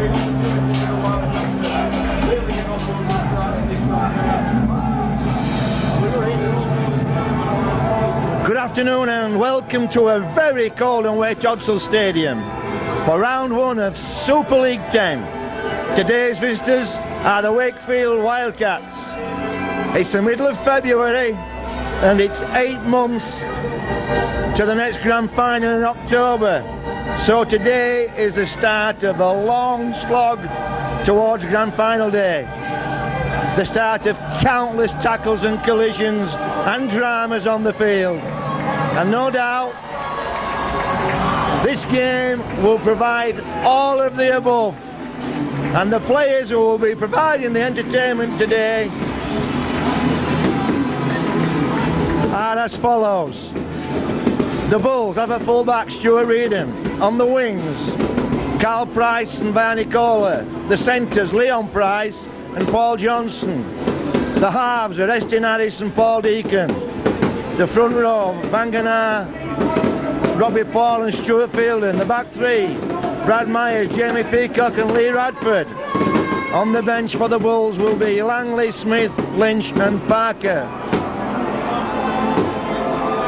Good afternoon and welcome to a very cold and wet Hodsall Stadium for round one of Super League 10. Today's visitors are the Wakefield Wildcats. It's the middle of February and it's 8 months to the next grand final in October. So today is the start of a long slog towards grand final day. The start of countless tackles and collisions and dramas on the field. And no doubt, this game will provide all of the above. And the players who will be providing the entertainment today are as follows. The Bulls have a fullback, Stuart Reardon. On the wings, Carl Price and Barney Kohler. The centres, Leon Price and Paul Johnson. The halves are Estin Harris and Paul Deacon. The front row, Vanganar, Robbie Paul and Stuart Fielden. The back three, Brad Myers, Jamie Peacock and Lee Radford. On the bench for the Bulls will be Langley, Smith, Lynch and Parker.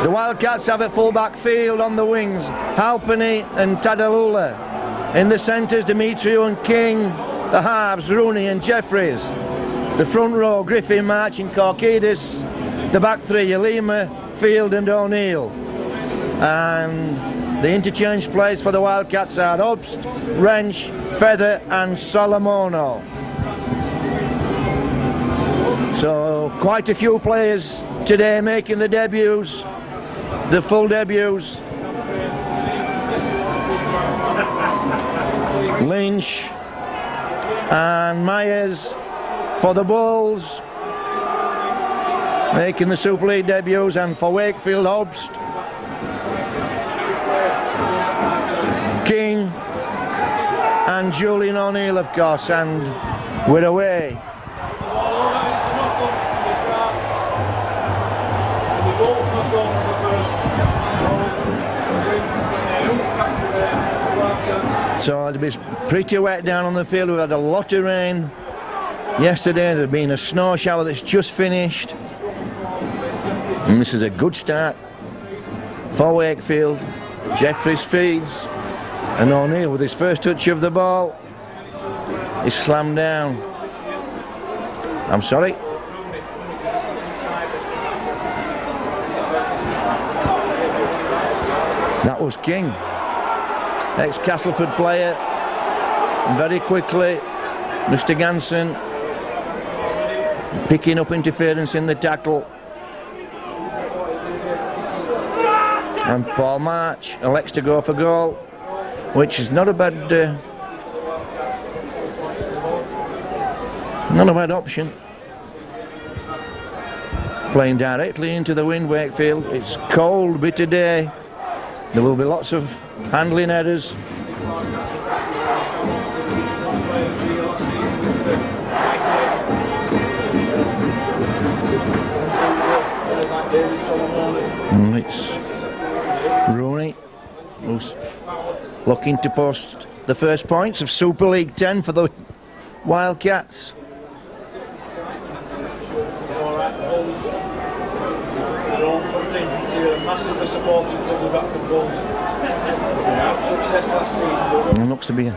The Wildcats have a full-back field. On the wings, Halpenny and Tadalula. In the centres, Demetriou and King. The halves, Rooney and Jeffries. The front row, Griffin, March and Korkidis. The back three, Alima, Field and O'Neill. And the interchange players for the Wildcats are Obst, Wrench, Feather and Solomono. So quite a few players today making the debuts, the full debuts. Lynch and Myers for the Bulls making the Super League debuts, and for Wakefield, Obst, King and Julian O'Neill, of course, and we're away. So it'll be pretty wet down on the field. We've had a lot of rain yesterday. There's been a snow shower that's just finished. And this is a good start for Wakefield. Jeffries feeds, and O'Neill with his first touch of the ball is slammed down. I'm sorry. That was King, ex-Castleford player, and very quickly Mr. Ganson picking up interference in the tackle. And Paul March elects to go for goal, which is not a bad option. Playing directly into the wind, Wakefield. It's cold, bitter day. There will be lots of handling errors. And it's Rooney who's looking to post the first points of Super League 10 for the Wildcats. Massively supporting the Bradford Bulls. Success last season. It looks to be a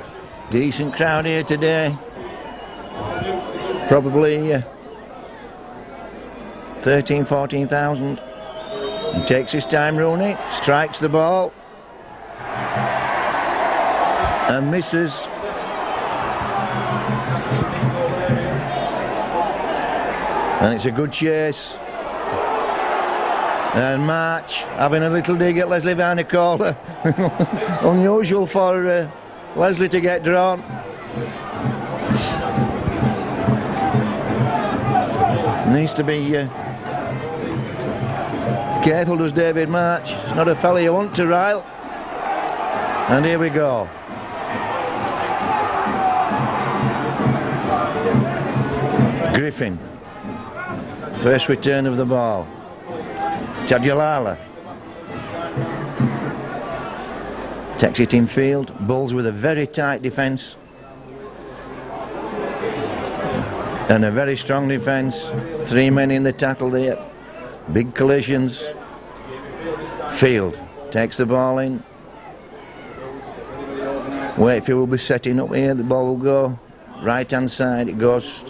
decent crowd here today. Probably 13,000-14,000. He takes his time, Rooney, strikes the ball and misses. And it's a good chase. And March having a little dig at Leslie Varnicola. Unusual for Leslie to get drawn. Needs to be careful, does David March. It's not a fella you want to rile. And here we go. Griffin. First return of the ball. Tadulala takes it in field. Bulls with a very tight defence. And a very strong defence. 3 men in the tackle there. Big collisions. Field takes the ball in. Wakefield will be setting up here. The ball will go right hand side. It goes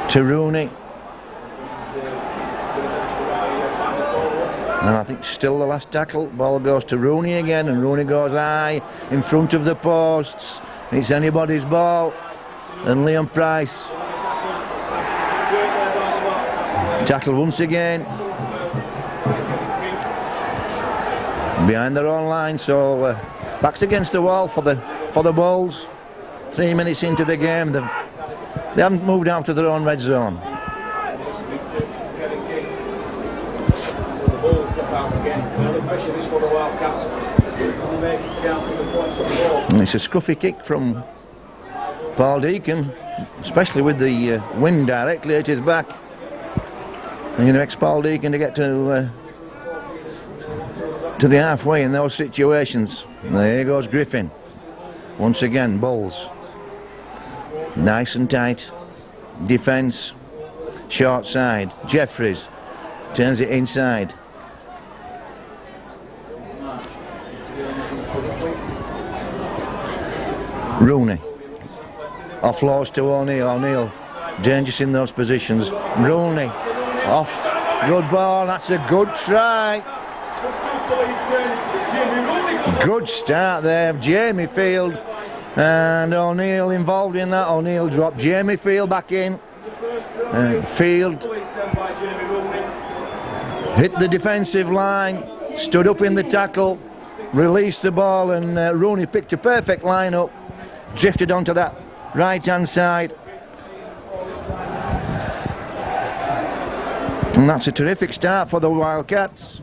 to Rooney. And I think still the last tackle. Ball goes to Rooney again, and Rooney goes high in front of the posts. It's anybody's ball. And Liam Price tackle once again behind their own line. So backs against the wall for the Bulls. 3 minutes into the game, they haven't moved out of their own red zone. And it's a scruffy kick from Paul Deacon, especially with the wind directly at his back. And you expect Paul Deacon to get to the halfway in those situations. There goes Griffin. Once again, Bulls. Nice and tight. Defence. Short side. Jeffries turns it inside. Rooney. Offloads to O'Neill. O'Neill dangerous in those positions. Rooney off. Good ball. That's a good try. Good start there of Jamie Field. And O'Neill involved in that. O'Neill dropped Jamie Field back in. Field hit the defensive line. Stood up in the tackle. Released the ball, and Rooney picked a perfect line up. Drifted onto that right hand side. And that's a terrific start for the Wildcats.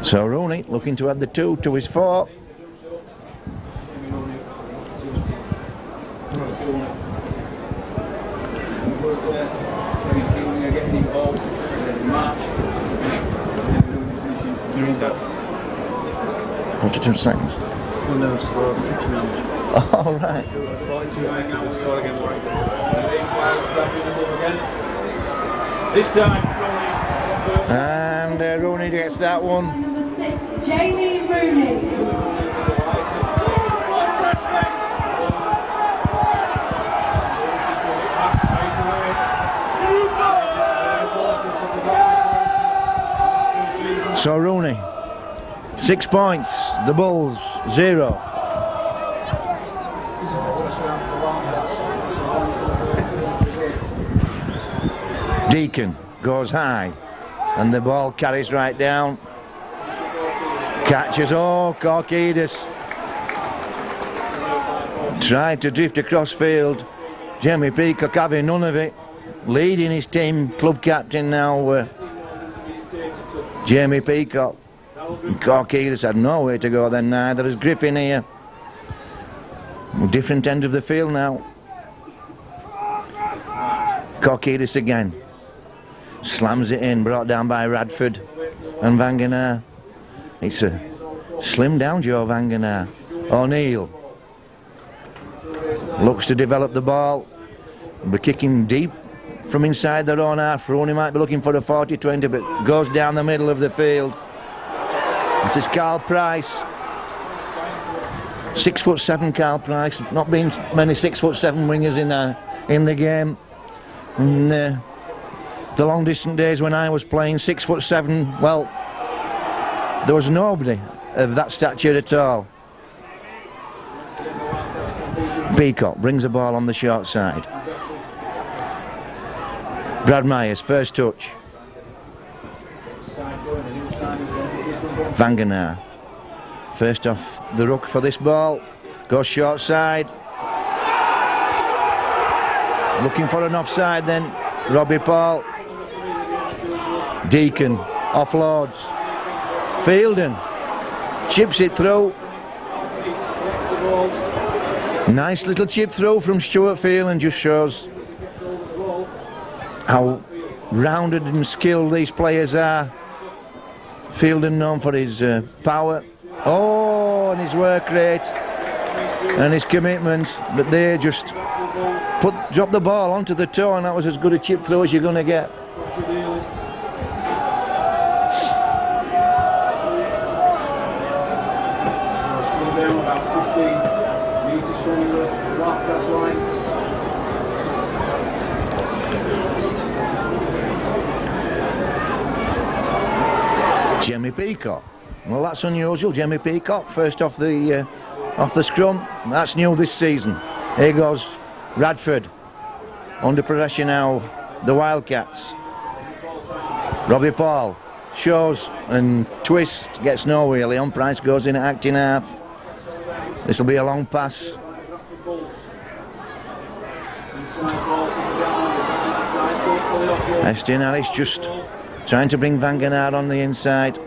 So Rooney looking to add the 2 to his 4. Forty-two seconds. Well, no, score 6 now. All right. 42 seconds to score again. This time, and Rooney gets that one. Number 6, Jamie Rooney. So Rooney, 6 points. The Bulls 0. Deacon goes high, and the ball carries right down. Catches, Korkidis tried to drift across field. Jamie Peacock having none of it. Leading his team, club captain now, Jamie Peacock. Korkidis had nowhere to go then, neither has Griffin here. Different end of the field now. Korkidis again. Slams it in, brought down by Bradford and Vangenaar. It's a slim down Joe Vangenaar. O'Neill looks to develop the ball. We're kicking deep from inside their own half. Rooney might be looking for a 40-20, but goes down the middle of the field. This is Carl Price. 6'7" Carl Price. Not been many 6'7" wingers in the game. And the long distance days when I was playing, 6'7", well, there was nobody of that stature at all. Peacock brings the ball on the short side. Brad Myers, first touch. Vangenaar, first off the ruck for this ball. Goes short side. Looking for an offside then. Robbie Paul. Deacon offloads. Fielden chips it through. Nice little chip throw from Stuart Field, and just shows how rounded and skilled these players are. Fielden known for his power, and his work rate and his commitment, but they just drop the ball onto the toe, and that was as good a chip throw as you're going to get. About 15 metres from the broadcast line. Jemmy Peacock. Well, that's unusual. Jemmy Peacock first off the scrum. That's new this season. Here goes Bradford under pressure now. The Wildcats. Robbie Paul shows and twists, gets nowhere. Leon Price goes in at acting half. This will be a long pass. Estienne Harris just trying to bring Van Genaar on the inside.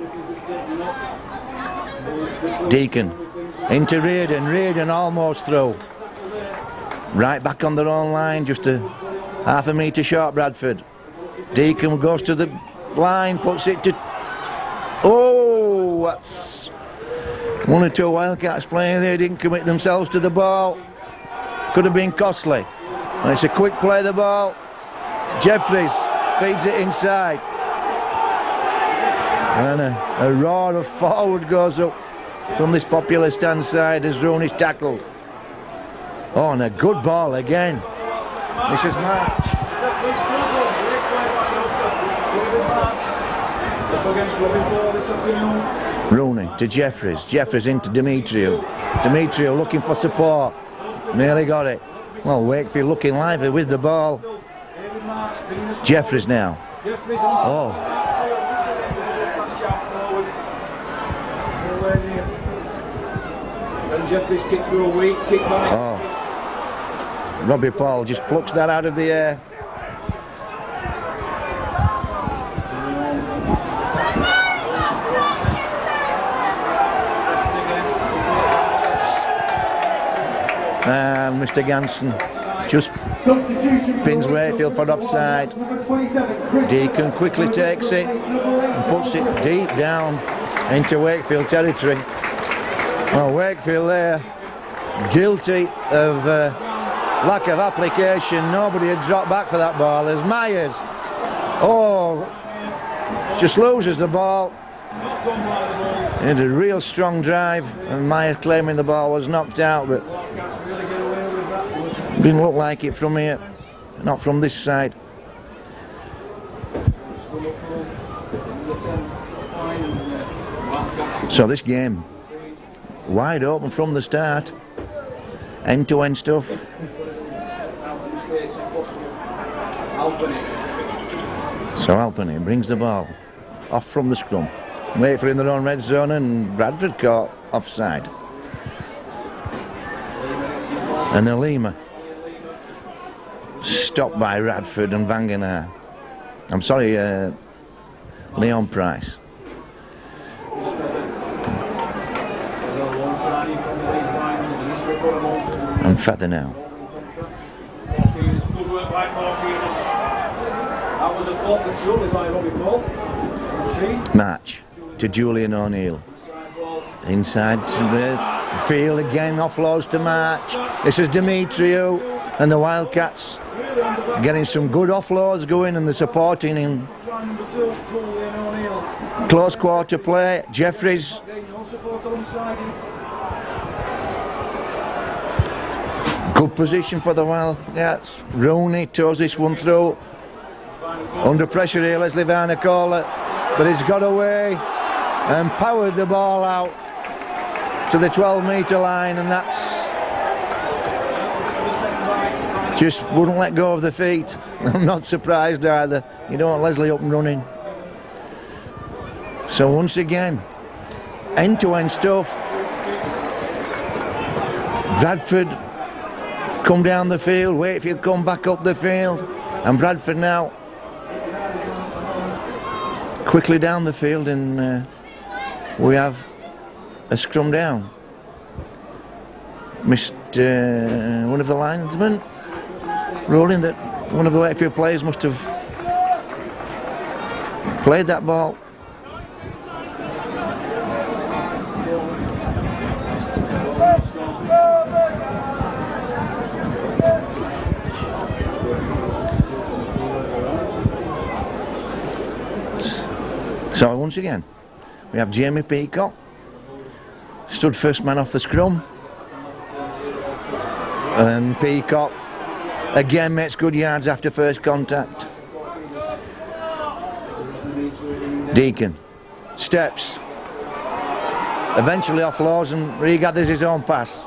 Deacon into Reardon. Reardon almost through. Right back on their own line, just a half a metre short, Bradford. Deacon goes to the line, puts it to... Oh, that's... One or two Wildcats playing there, didn't commit themselves to the ball. Could have been costly. And it's a quick play, the ball. Jeffries feeds it inside. And a roar of forward goes up from this popular stand side as Rooney's tackled. Oh, and a good ball again. This is March. Rooney to Jeffries. Jeffries into Demetriou. Demetriou looking for support. Nearly got it. Well, Wakefield looking lively with the ball. Jeffries now. Oh. Jeffries kick through a weak kick by. Oh. Robbie Paul just plucks that out of the air. And Mr. Ganson just pins Wakefield for offside. Deacon quickly takes it and puts it deep down into Wakefield territory. Well, Wakefield there, guilty of lack of application. Nobody had dropped back for that ball. As Myers, just loses the ball. And a real strong drive, and Myers claiming the ball was knocked out, but didn't look like it from here, not from this side. So this game, wide open from the start, end-to-end stuff. So Alpany brings the ball off from the scrum. Wakefield in their own red zone, and Bradford caught offside. And Alima stopped by Radford and Van Genaar. I'm sorry, Leon Price. And Feather now. March to Julian O'Neill. Inside to Field again, offloads to March. This is Demetriou, and the Wildcats getting some good offloads going, and they're supporting in close quarter play. Jeffries. Good position for the Wildcats. Rooney toes this one through. Under pressure here, Leslie Varnacola, but he's got away and powered the ball out to the 12-metre line, and that's just wouldn't let go of the feet. I'm not surprised either. You don't want Leslie up and running. So once again, end-to-end stuff. Bradford come down the field, Wakefield come back up the field, and Bradford now quickly down the field, and we have a scrum down. missed one of the linesmen, rolling that one of the Wakefield players must have played that ball. So once again, we have Jamie Peacock, stood first man off the scrum, and Peacock again makes good yards after first contact. Deacon steps, eventually offloads and regathers his own pass.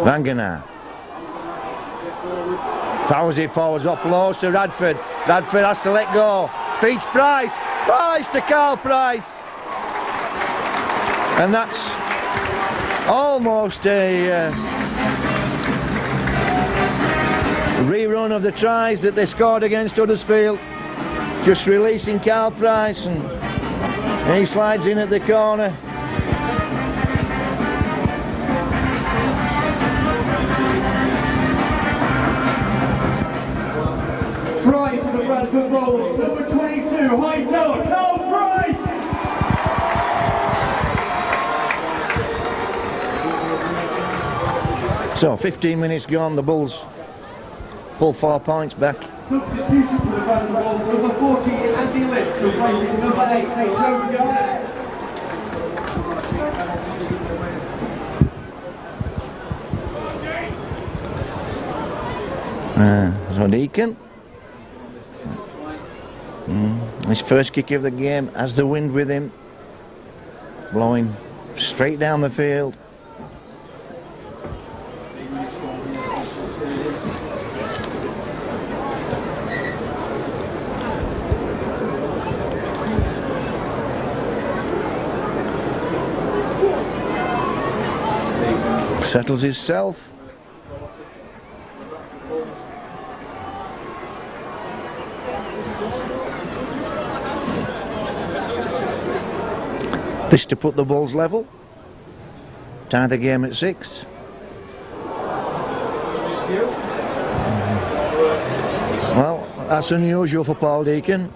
Vangenaar powers it forwards, offloads to Bradford. Bradford has to let go. Feeds Price. Price to Carl Price. And that's almost a rerun of the tries that they scored against Huddersfield. Just releasing Carl Price, and he slides in at the corner. Try for the Bradford Bulls, number 22, Hightower, Carl Price! So 15 minutes gone, the Bulls pull 4 points back. Substitution for the Bradford Bulls, number 14, Andy Lips, replacing number 8, Nate Overgard. So Deacon. His first kick of the game has the wind with him, blowing straight down the field. Settles himself. This to put the Bulls level. Tie the game at 6. Well, that's unusual for Paul Deacon.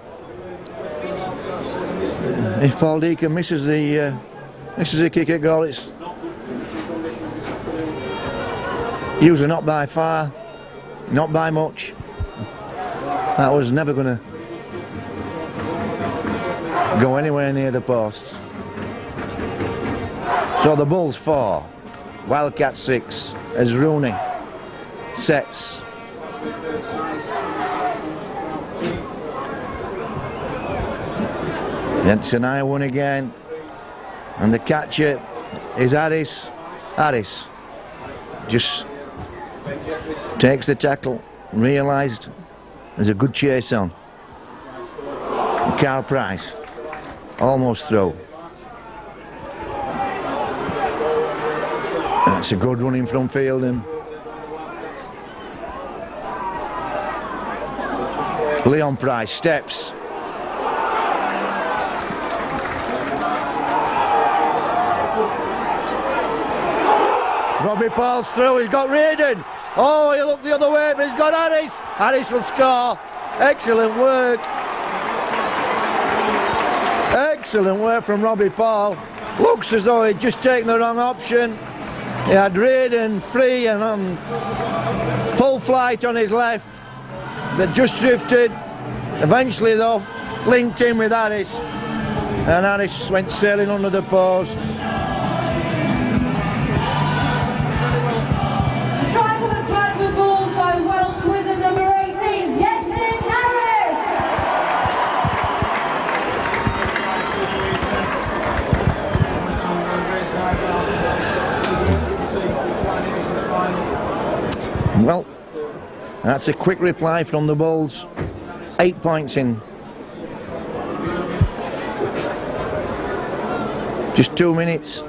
If Paul Deacon misses the kick at goal, it's usually not by far, not by much. That was never going to go anywhere near the posts. So the Bulls 4, Wildcat 6, as Rooney sets. It's an high one again, and the catcher is Harris. Harris just takes the tackle, realised there's a good chase on. And Carl Price almost through. That's a good running from Fielding. Leon Price steps. Robbie Paul's through, he's got Reardon. Oh, he looked the other way, but he's got Harris. Harris will score. Excellent work. Excellent work from Robbie Paul. Looks as though he'd just taken the wrong option. He had Reardon free and on full flight on his left. They just drifted. Eventually, though, linked in with Harris. And Harris went sailing under the post. Try for the Bradford Bulls by Welsh wizard number 18, Yestin Harris. Well, that's a quick reply from the Bulls. 8 points in. Just 2 minutes.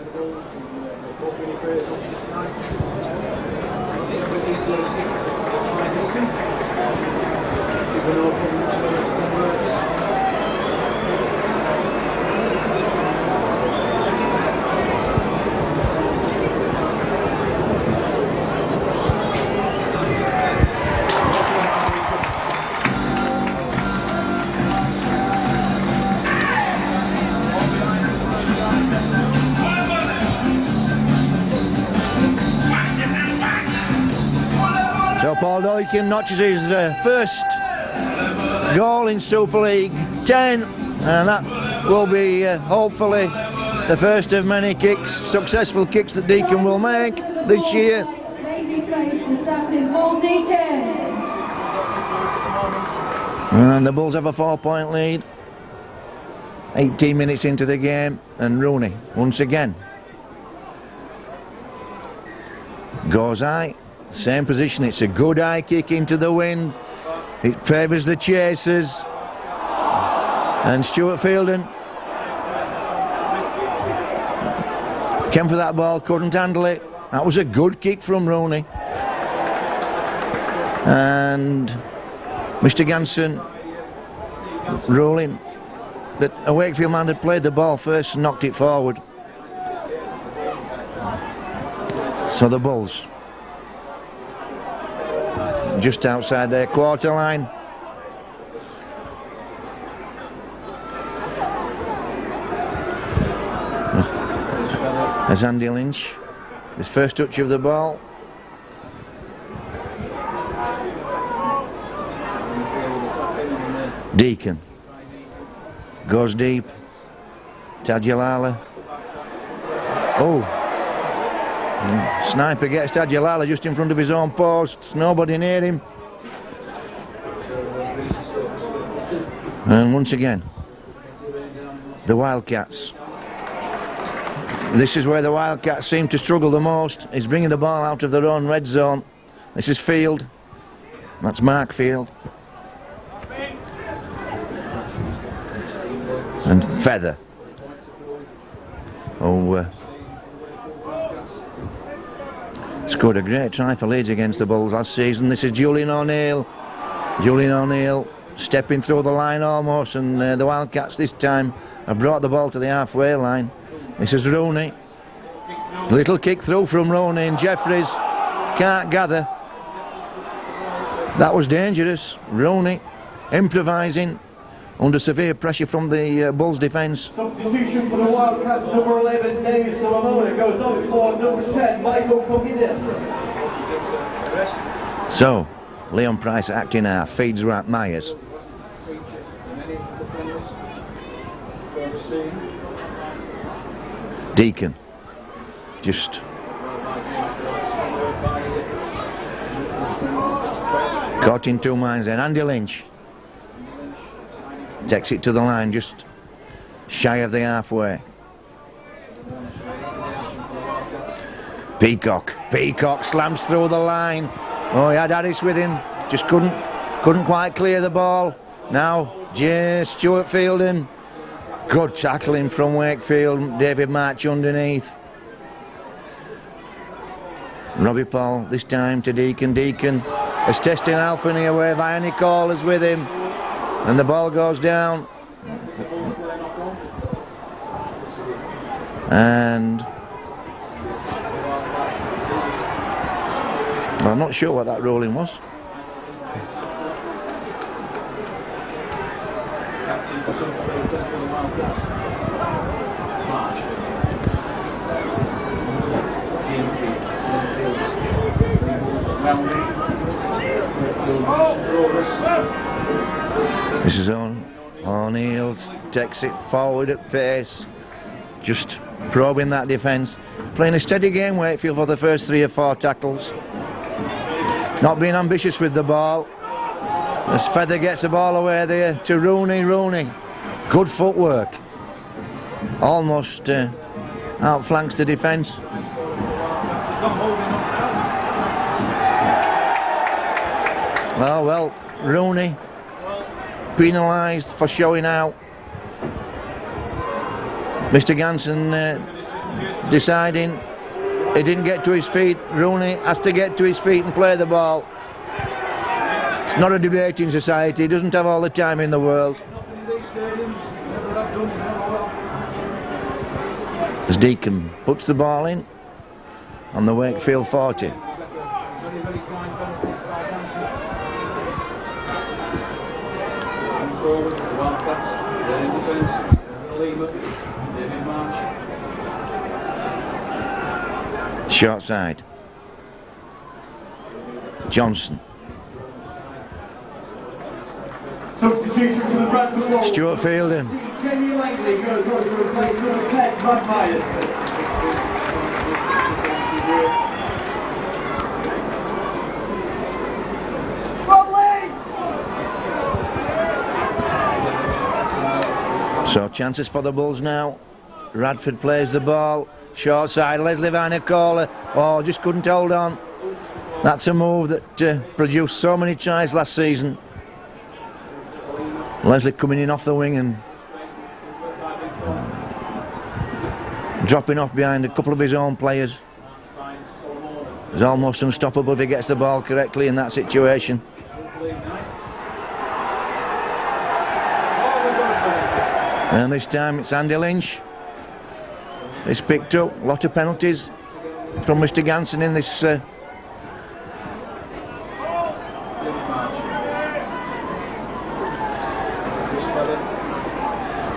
Deacon notches his first goal in Super League 10, and that will be hopefully the first of many successful kicks that Deacon will make this year. And the Bulls have a 4-point lead. 18 minutes into the game, and Rooney once again goes high, same position. It's a good high kick into the wind. It favours the chasers, and Stuart Fielden came for that ball, couldn't handle it. That was a good kick from Rooney, and Mr. Ganson ruling that a Wakefield man had played the ball first and knocked it forward. So the Bulls just outside their quarter line. As Andy Lynch, his first touch of the ball. Deacon goes deep. Tadjalala. Oh. Sniper gets Tadjalala just in front of his own posts. Nobody near him. And once again, the Wildcats. This is where the Wildcats seem to struggle the most. Is bringing the ball out of their own red zone. This is Field. That's Mark Field. And Feather. Scored a great try for Leeds against the Bulls last season. This is Julian O'Neill. Julian O'Neill stepping through the line almost, and the Wildcats this time have brought the ball to the halfway line. This is Rooney. Little kick through from Rooney, and Jeffries can't gather. That was dangerous. Rooney improvising under severe pressure from the Bulls defence. Substitution for the Wildcats, number 11, David Solomona, goes on for number 10, Michael Kokidis. So, Leon Price acting half, feeds Rat Myers. Deacon just caught in two minds then. Andy Lynch takes it to the line, just shy of the halfway. Peacock slams through the line. Oh, he had Harris with him, just couldn't quite clear the ball. Now Stuart Fielden. Good tackling from Wakefield. David March underneath. Robbie Paul this time to Deacon. Deacon is testing Alpany away. Vianney Callers with him. And the ball goes down. And I'm not sure what that ruling was. This is O'Neill takes it forward at pace, just probing that defence. Playing a steady game, Wakefield, for the first 3 or 4 tackles. Not being ambitious with the ball. As Feather gets the ball away there to Rooney. Good footwork. Almost outflanks the defence. Oh well, Rooney penalised for showing out. Mr. Ganson deciding he didn't get to his feet. Rooney has to get to his feet and play the ball. It's not a debating society. He doesn't have all the time in the world. As Deacon puts the ball in on the Wakefield 40. Short side. Johnson Substitution for the Bradford Wolves. Stuart Fielding. Jamie Langley goes on to replace number 10, Brad Myers. So chances for the Bulls now. Radford plays the ball. Short side, Leslie Vinocola. Oh, just couldn't hold on. That's a move that produced so many tries last season. Leslie coming in off the wing and dropping off behind a couple of his own players. He's almost unstoppable if he gets the ball correctly in that situation. And this time it's Andy Lynch. He's picked up a lot of penalties from Mr. Ganson in this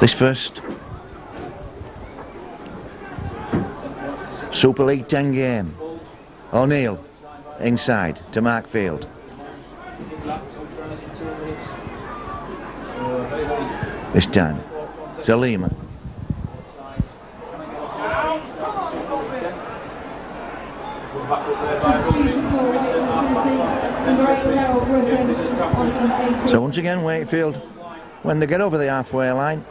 this first Super League 10 game. O'Neill inside to Mark Field. This time to Lima. Substitution for Wakefield Trinity, number 8, Darryl Griffin, on number 18. So once again, Wakefield, when they get over the halfway line.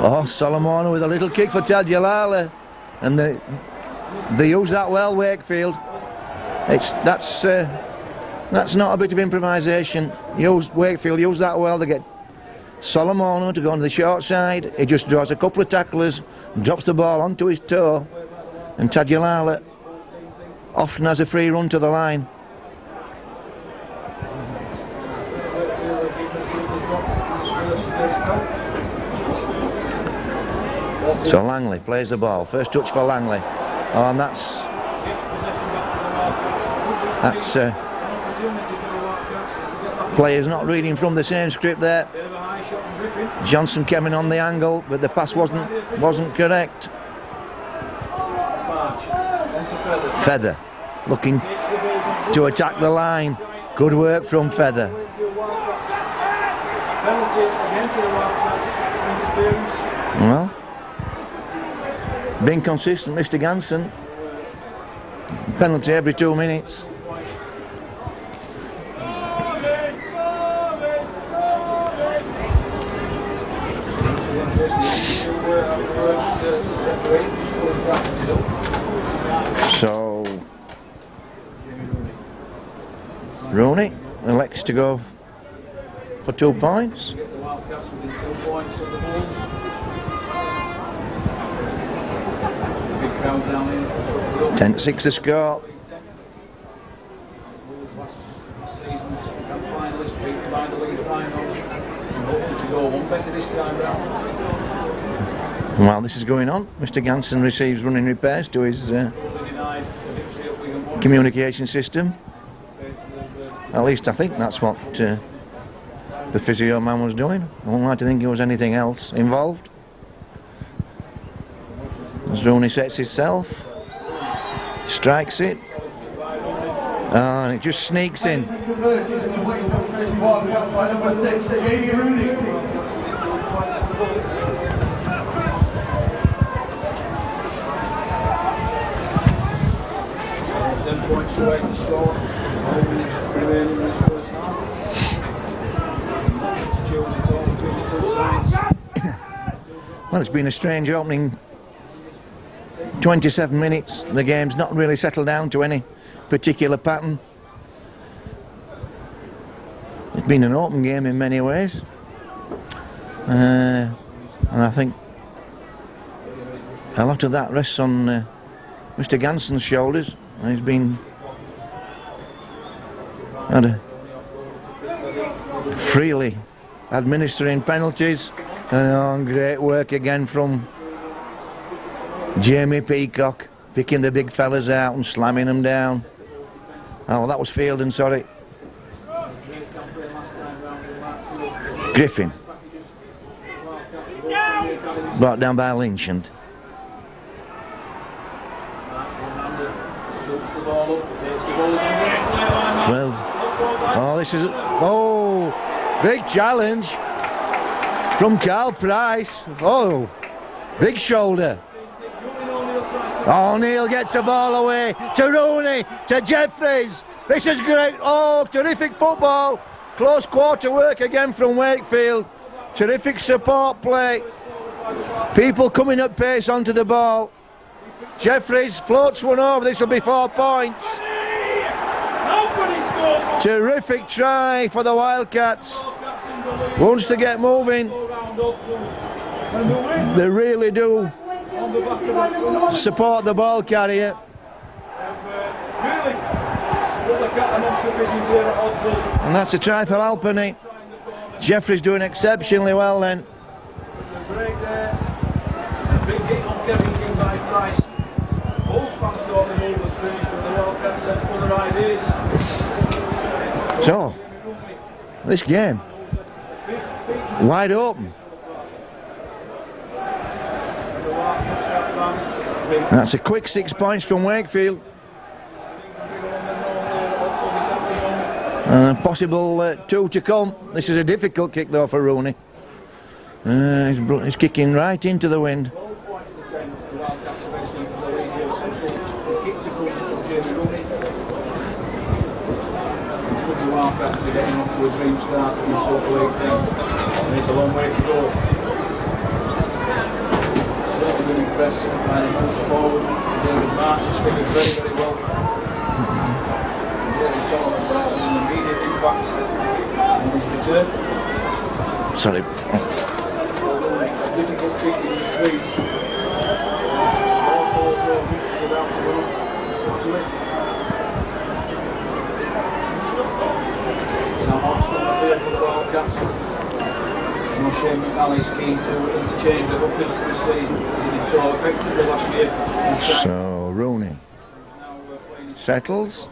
Oh, Solomon with a little kick for Tadjalala, and they use that well, Wakefield. That's not a bit of improvisation. Wakefield use that well. They get Solomon to go on the short side. He just draws a couple of tacklers, drops the ball onto his toe, and Tadjalala often has a free run to the line. So Langley plays the ball. First touch for Langley. Oh, and that's players not reading from the same script there. Johnson came in on the angle, but the pass wasn't correct. Feather looking to attack the line. Good work from Feather. Well, being consistent, Mr. Ganson. Penalty every 2 minutes. So Rooney elects to go for 2 points. 10-6 the score. While this is going on, Mr. Ganson receives running repairs to his communication system. At least I think that's what the physio man was doing. I don't like to think there was anything else involved. As Rooney sets himself, strikes it, and it just sneaks in. Well, it's been a strange opening 27 minutes. The game's not really settled down to any particular pattern. It's been an open game in many ways, and I think a lot of that rests on Mr. Ganson's shoulders. He's been freely administering penalties, and great work again from Jamie Peacock, picking the big fellas out and slamming them down. Oh, that was Fielding, sorry. Griffin. Brought down by Lynch and well, Oh, this is... Oh, big challenge from Carl Price. Oh, big shoulder. Oh, Neil gets the ball away to Rooney, to Jeffries. This is great. Oh, terrific football. Close quarter work again from Wakefield. Terrific support play. People coming at pace onto the ball. Jeffries floats one over. This will be 4 points. Terrific try for the Wildcats. Wants to get moving. They really do support the ball carrier. And that's a try for Alpeny. Jeffries doing exceptionally well then. So, this game, wide open. That's a quick 6 points from Wakefield. Possible 2 to come. This is a difficult kick though for Rooney. He's kicking right into the wind. Getting off to a dream start in Super League team, and it's a long way to go. Certainly been impressed by the moves forward. David March's figures very, very well. David Solomon has an immediate impact on his return. Sorry. Difficult kick in his crease. All fours are just about to run to it. For the Wildcats. No shame McNally's keen to interchange the hookers this season as he did so effectively last year. So Rooney settles.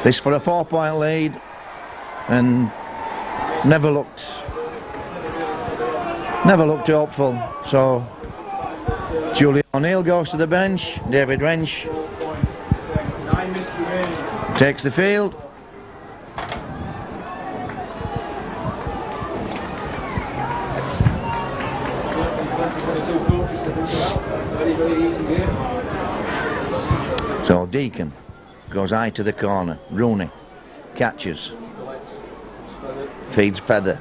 This for a 4-point lead, and never looked hopeful. So Julian O'Neill goes to the bench. David Wrench takes the field. So Deacon goes high to the corner. Rooney catches, feeds Feather,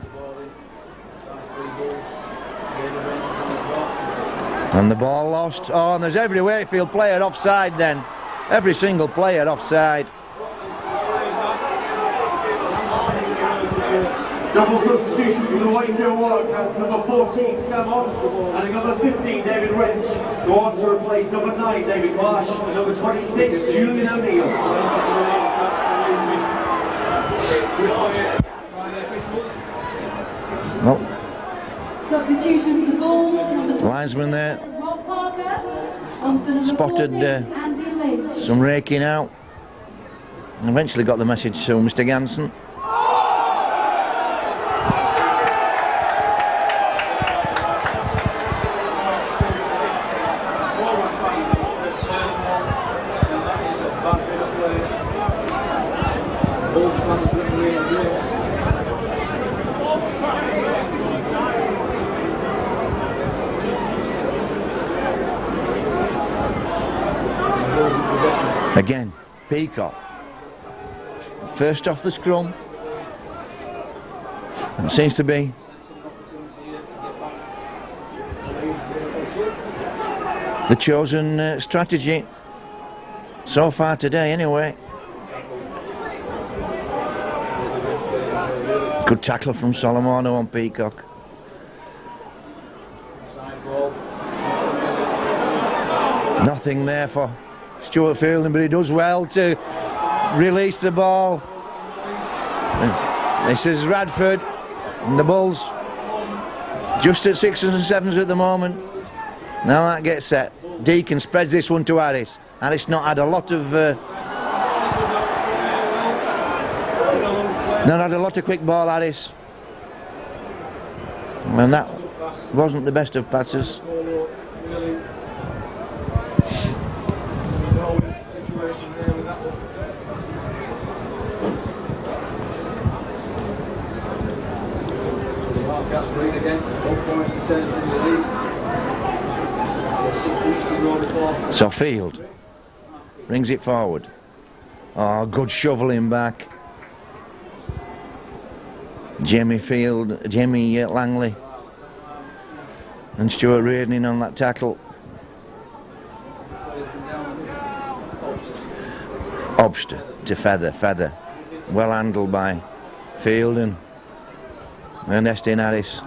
and the ball lost. Oh, and there's every Wakefield player offside then. Every single player offside. Double substitution for the Wakefield Wildcats. Number 14, Sam Ott, and number 15, David Wrench, go on to replace number 9, David Marsh, and number 26, Julian O'Neill. Well, Substitution for the Bulls. Number 20, linesman there Rob Parker. On for number spotted 14, Andy Lynch. some raking out. Eventually got the message to Mr. Ganson. Again, Peacock. First off the scrum. And seems to be the chosen strategy so far today anyway. Good tackle from Solomon on Peacock. Nothing there for Stuart Fielding, but he does well to release the ball. And this is Bradford and the Bulls just at 6s and 7s at the moment. Now that gets set. Deacon spreads this one to Harris. Harris not had a lot of quick ball, Harris, and that wasn't the best of passes. Lead again, 1 point to 10 in the lead. 6 pushes to go before. So Field brings it forward. Oh, good shoveling back. Jamie Langley and Stuart Reardon in on that tackle. Obst to Feather. Well handled by Field and Ernestine Harris.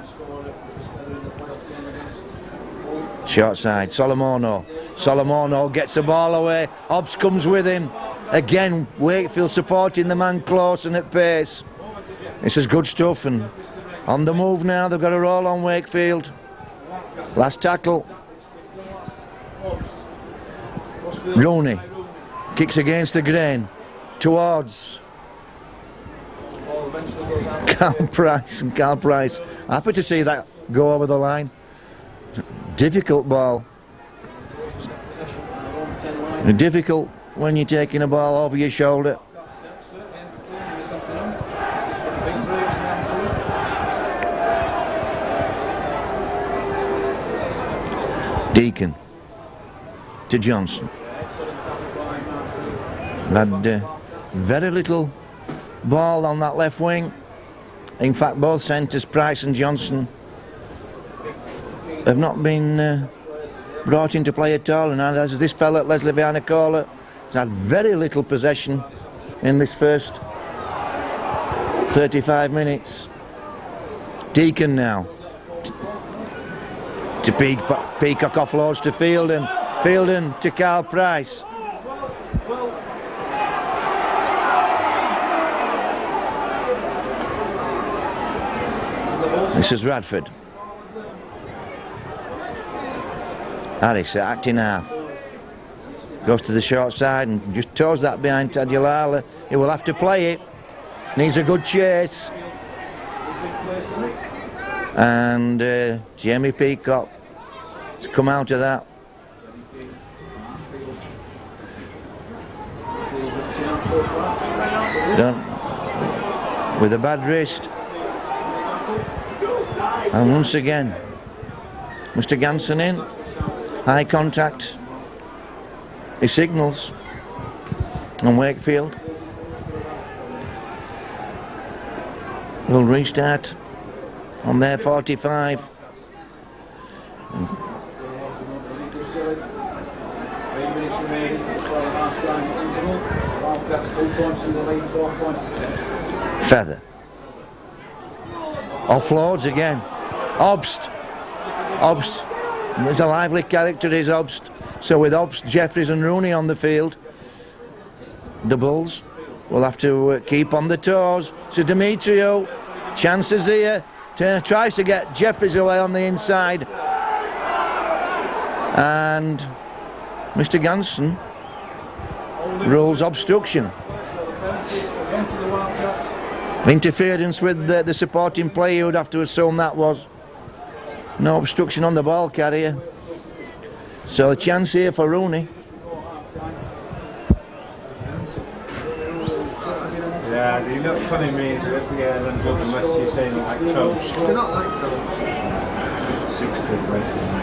Short side, Solomono gets the ball away. Obst comes with him. Again, Wakefield supporting the man close and at pace. This is good stuff, and on the move now. They've got a roll on Wakefield. Last tackle. Rooney kicks against the grain towards Carl Price. Happy to see that go over the line. Difficult ball. Difficult when you're taking a ball over your shoulder. Deacon to Johnson. Had very little ball on that left wing. In fact, both centres, Price and Johnson, have not been brought into play at all. And as this fella, Leslie Vianacola, has had very little possession in this first 35 minutes. Deacon now to Peacock offloads to Fielden to Carl Price. This is Bradford. Harris acting half. Goes to the short side and just toes that behind Tadulala. He will have to play it. Needs a good chase. And Jamie Peacock has come out of that. Done with a bad wrist. And once again, Mr. Ganson in. High contact. He signals on Wakefield. Will restart on their 45. Feather. Offloads again. Obst. There's a lively character, is Obst. So with Obst, Jeffries and Rooney on the field, the Bulls will have to keep on the toes. So Demetrio, chances here, tries to get Jeffries away on the inside. And Mr. Ganson rules obstruction. Interference with the supporting player, you would have to assume that was. No obstruction on the ball carrier. So a chance here for Rooney. Yeah, you're not funny me unless you're saying like toast. They're not like toast. 6 quid racing.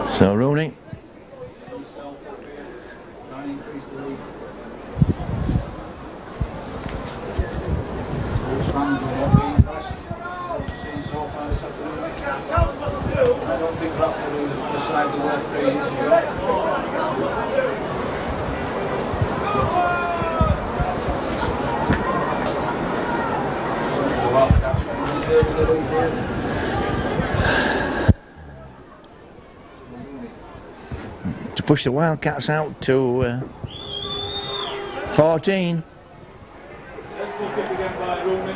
So Rooney. I don't think Bradford will decide the work 3 years ago. To push the Wildcats out to 14.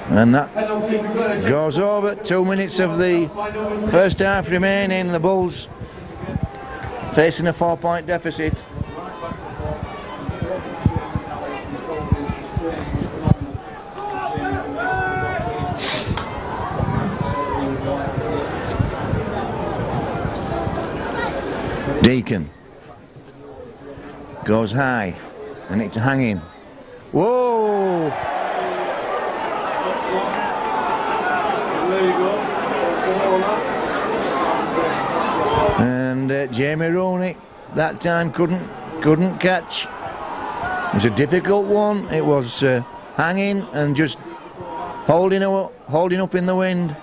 And that goes over. 2 minutes of the first half remaining. The Bulls facing a 4-point deficit. Deacon goes high and it's hanging. Whoa! There you go. And Jamie Rooney that time couldn't catch. It was a difficult one. It was hanging and just holding up in the wind.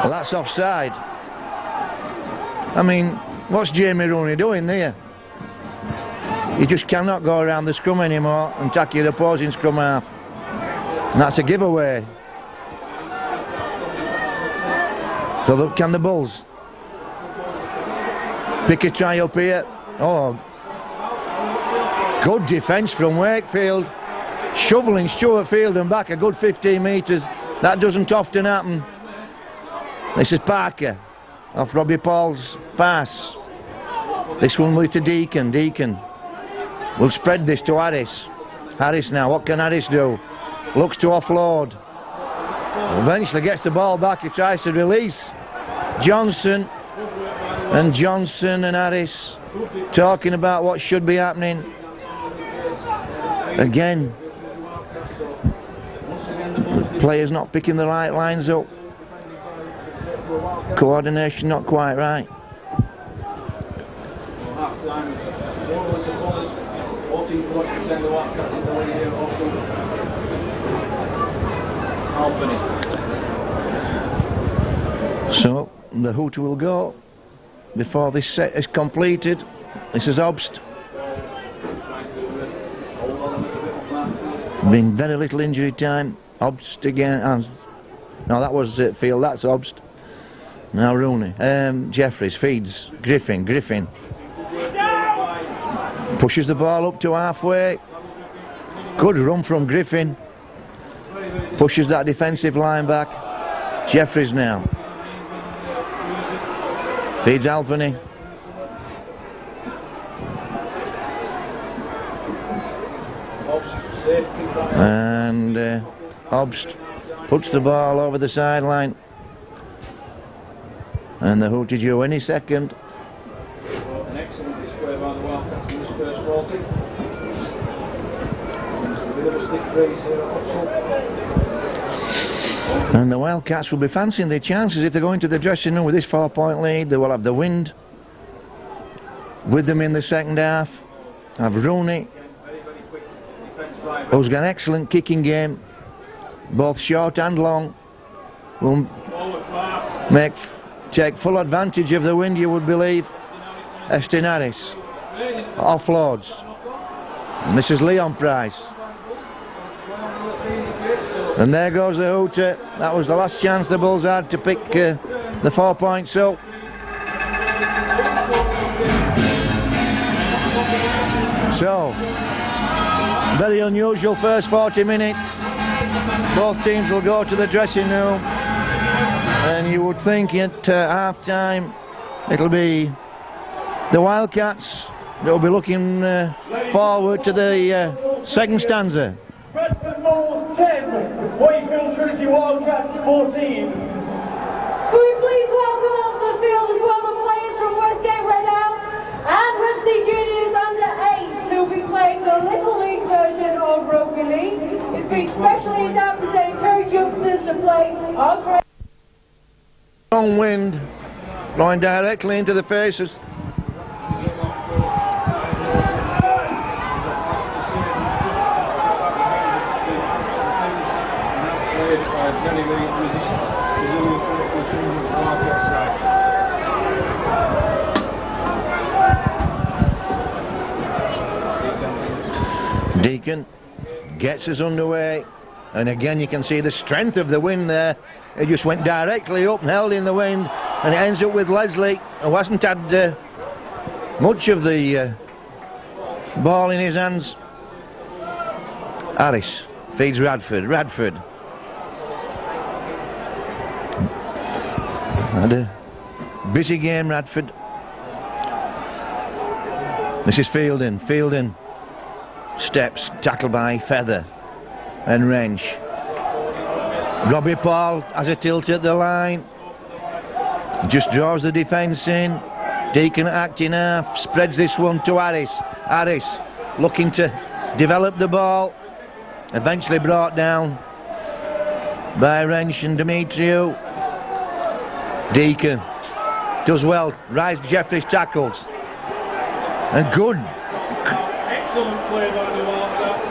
Well, that's offside. I mean, what's Jamie Rooney doing there? You just cannot go around the scrum anymore and tackle your opposing scrum half. And that's a giveaway. So can the Bulls pick a try up here? Oh, good defence from Wakefield, shoveling Stuart Field and back a good 15 metres. That doesn't often happen. This is Parker off Robbie Paul's pass. This one will be to Deacon. Deacon will spread this to Harris. Harris now, what can Harris do? Looks to offload. Eventually gets the ball back, he tries to release. Johnson and Harris talking about what should be happening. Again, the players not picking the right lines up. Coordination not quite right. Half time, more or less a bonus. 14 points for 10 the Wildcats in the lead here. Albany. So the hoot will go before this set is completed. This is Obst. Been very little injury time. Obst again. No, that was Field. That's Obst. Now Rooney. Jeffries feeds Griffin. Griffin pushes the ball up to halfway. Good run from Griffin. Pushes that defensive line back. Jeffries now. Feeds Albany. And Obst puts the ball over the sideline. And the hoot is due any second. An excellent display by the Wildcats in this first 40. There's a bit of a stiff breeze here at Oxford. And the Wildcats will be fancying their chances if they go into the dressing room with this 4-point lead. They will have the wind with them in the second half. Have Rooney, who's got an excellent kicking game, both short and long, will take full advantage of the wind, you would believe. Estin Harris offloads. And this is Leon Price. And there goes the hooter. That was the last chance the Bulls had to pick the 4 points up. So, very unusual first 40 minutes. Both teams will go to the dressing room. And you would think at half-time it'll be the Wildcats that will be looking forward to the second stanza. Bradford Bulls 10, Wakefield Trinity Wildcats 14. Could we please welcome onto the field as well the players from Westgate Redoubt and Ramsey Juniors under 8 who will be playing the Little League version of Rugby League. It's been specially adapted to encourage youngsters to play our great. Strong wind blowing directly into the faces. Deacon gets us underway, and again you can see the strength of the wind there. It just went directly up and held in the wind, and it ends up with Leslie, who hasn't had much of the ball in his hands. Harris feeds Radford. Radford had a busy game, Radford. This is Fielding. Fielding steps, tackled by Feather and Wrench. Robbie Paul has a tilt at the line. Just draws the defence in. Deacon acting half, spreads this one to Harris. Harris looking to develop the ball. Eventually brought down by Wrench and Demetriou. Deacon does well. Rise Jeffries tackles. And good. Excellent play by the Wildcats.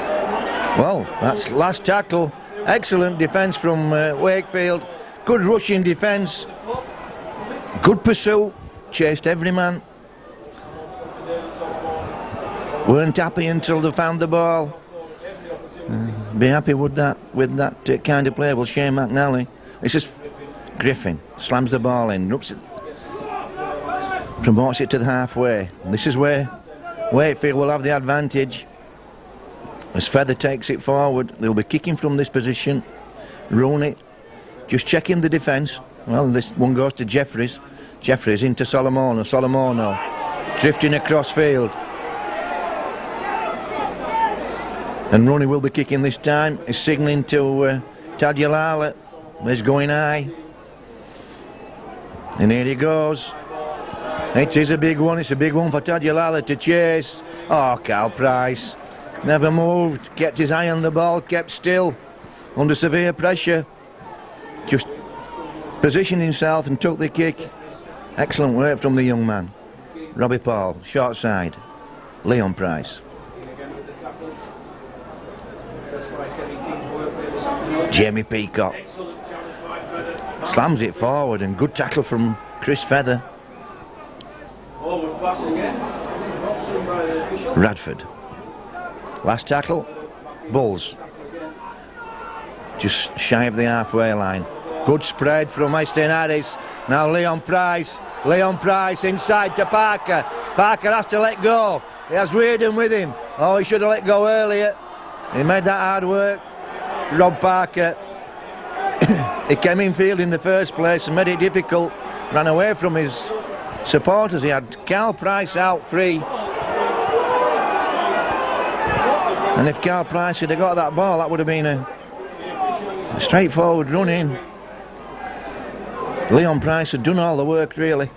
Well, that's last tackle. Excellent defence from Wakefield. Good rushing defence. Good pursuit. Chased every man. Weren't happy until they found the ball. Be happy with that kind of play. Well, Shane McNally. It's just Griffin slams the ball in, promotes it to the halfway. And this is where Wakefield will have the advantage. As Feather takes it forward, they'll be kicking from this position. Rooney just checking the defence. Well, this one goes to Jeffries. Jeffries into Solomono. Solomono drifting across field. And Rooney will be kicking this time. He's signalling to Tadulala. He's going high. And here he goes. It is a big one. It's a big one for Tadulala to chase. Oh, Carl Price. Never moved. Kept his eye on the ball. Kept still. Under severe pressure. Just positioned himself and took the kick. Excellent work from the young man. Robbie Paul, short side. Leon Price. Jamie Peacock slams it forward, and good tackle from Chris Feather. Bradford. Last tackle, Bulls. Just shy of the halfway line. Good spread from Einstein Harris. Now Leon Price. Leon Price inside to Parker. Parker has to let go. He has Reardon with him. Oh, he should have let go earlier. He made that hard work. Rob Parker. He came in field in the first place and made it difficult. Ran away from his supporters. He had Carl Price out free. And if Carl Price had got that ball, that would have been a straightforward run in. Leon Price had done all the work, really.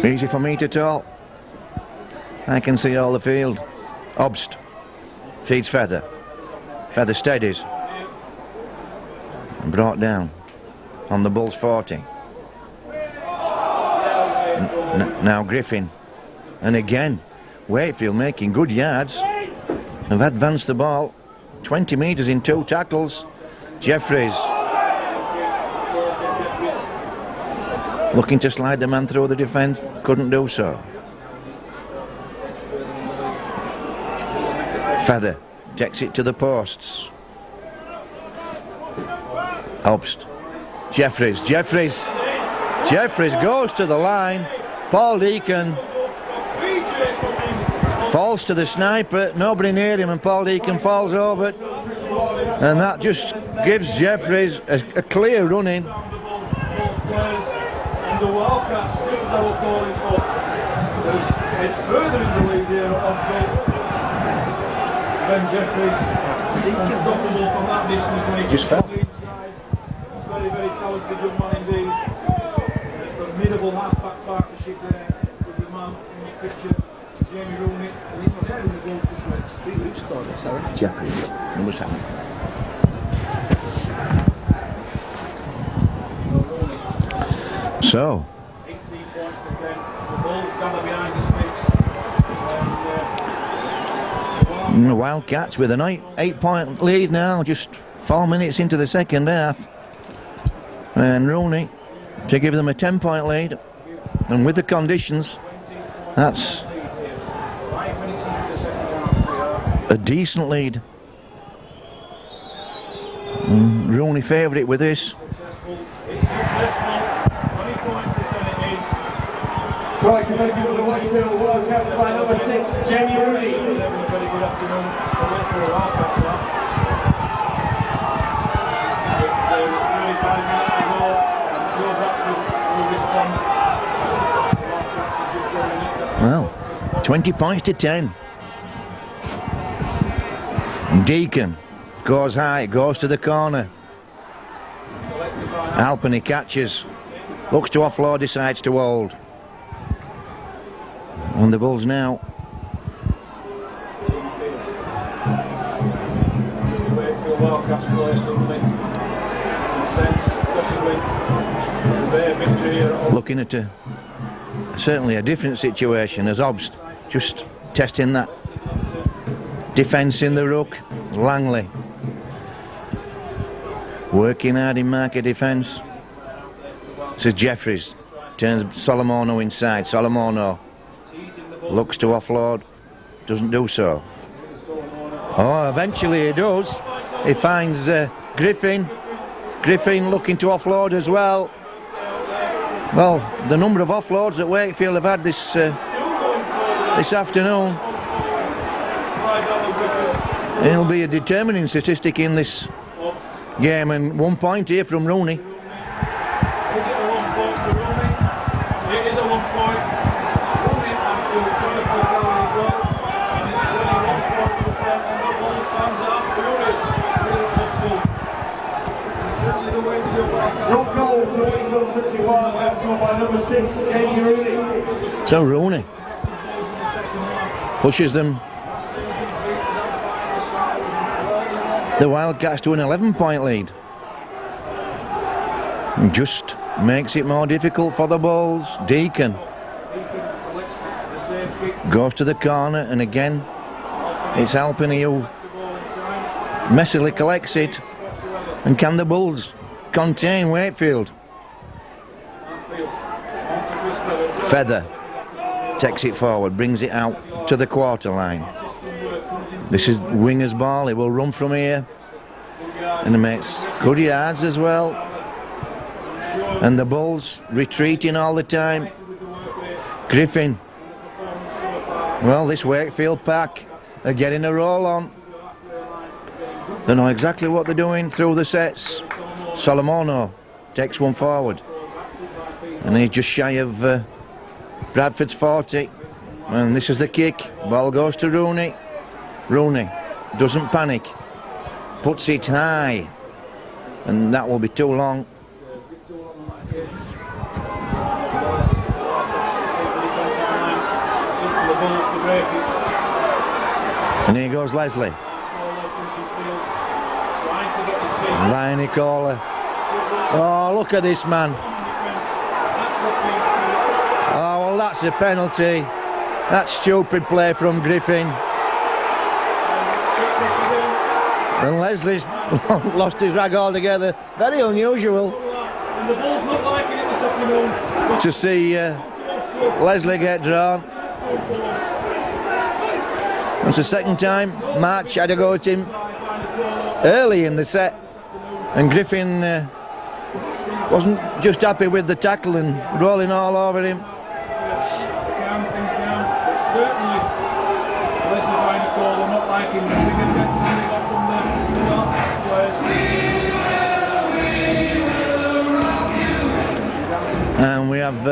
Easy for me to talk. I can see all the field. Obst feeds Feather. Feather steadies. And brought down on the Bulls 40. Now Griffin. And again, Wakefield making good yards. Have advanced the ball 20 metres in 2 tackles. Jeffries looking to slide the man through the defence, couldn't do so. Feather takes it to the posts. Obst. Jeffries goes to the line. Paul Deacon falls to the sniper, nobody near him, and Paul Deacon falls over. And that just gives Jeffries a clear run in. The Wildcats, this is our calling for. It's further into the lead here at Obsel. Ben Jeffries, unstoppable from that distance when he just fell. Inside. Very, very talented young man indeed. Formidable half-back partnership there with the man in the picture, Jamie Rooney. And he's setting the goals to shreds. Who scored it, sorry? Jeffries, number 7. So 18 points to 10. The Bulls gather behind the sticks. the Wildcats with an 8-point lead now, just 4 minutes into the second half. And Rooney to give them a 10-point lead. And with the conditions, that's a decent lead. Rooney favourite with this. It's successful. 20 points to 10 it is. Try commencing with the Wakefield Wildcats by number 6, Jamie Rooney. Very good afternoon. Let's go Wildcats now. There is 35 minutes to go. I'm sure Bradford will respond. The Wildcats have just got to nick that. Well, 20 points to 10. Deacon goes high, goes to the corner. Halfpenny catches, looks to offload, decides to hold. On the Bulls now. Wakefield Wildcats play suddenly. Sense, possibly their victory here at home. Looking at certainly a different situation as Hobbs just testing that defence in the ruck. Langley working hard in marker defence. This is Jeffries, turns Solomono inside. Solomono looks to offload, doesn't do so. Oh, eventually he does. He finds Griffin. Griffin looking to offload as well. Well, the number of offloads that Wakefield have had this afternoon, it'll be a determining statistic in this game, and 1 point here from Rooney. Is it a 1 point for Rooney? It is a 1 point. Rooney absolutely personal foul as well. And it's only 1 point for the front, and the ball stands out furious. Certainly the Wakefield Wildcats. Drop goal for the Wakefield 51. That's scored by number 6, Jamie Rooney. So Rooney pushes them, the Wildcats, to an 11-point lead. And just makes it more difficult for the Bulls. Deacon goes to the corner, and again it's Halfpenny who messily collects it. And can the Bulls contain Wakefield? Feather takes it forward, brings it out to the quarter line. This is winger's ball. He will run from here, and he makes good yards as well. And the Bulls retreating all the time. Griffin. Well, this Wakefield pack are getting a roll on. They know exactly what they're doing through the sets. Solomono takes one forward, and he's just shy of Bradford's 40. And this is the kick. Ball goes to Rooney. Rooney doesn't panic, puts it high, and that will be too long. And here goes Leslie. Ryan Nicola. Oh, look at this man. Oh, well, that's a penalty. That stupid play from Griffin. And Leslie's lost his rag altogether. Very unusual to see Leslie get drawn. It's the second time March had a go at him early in the set, and Griffin wasn't just happy with the tackle and rolling all over him. And we have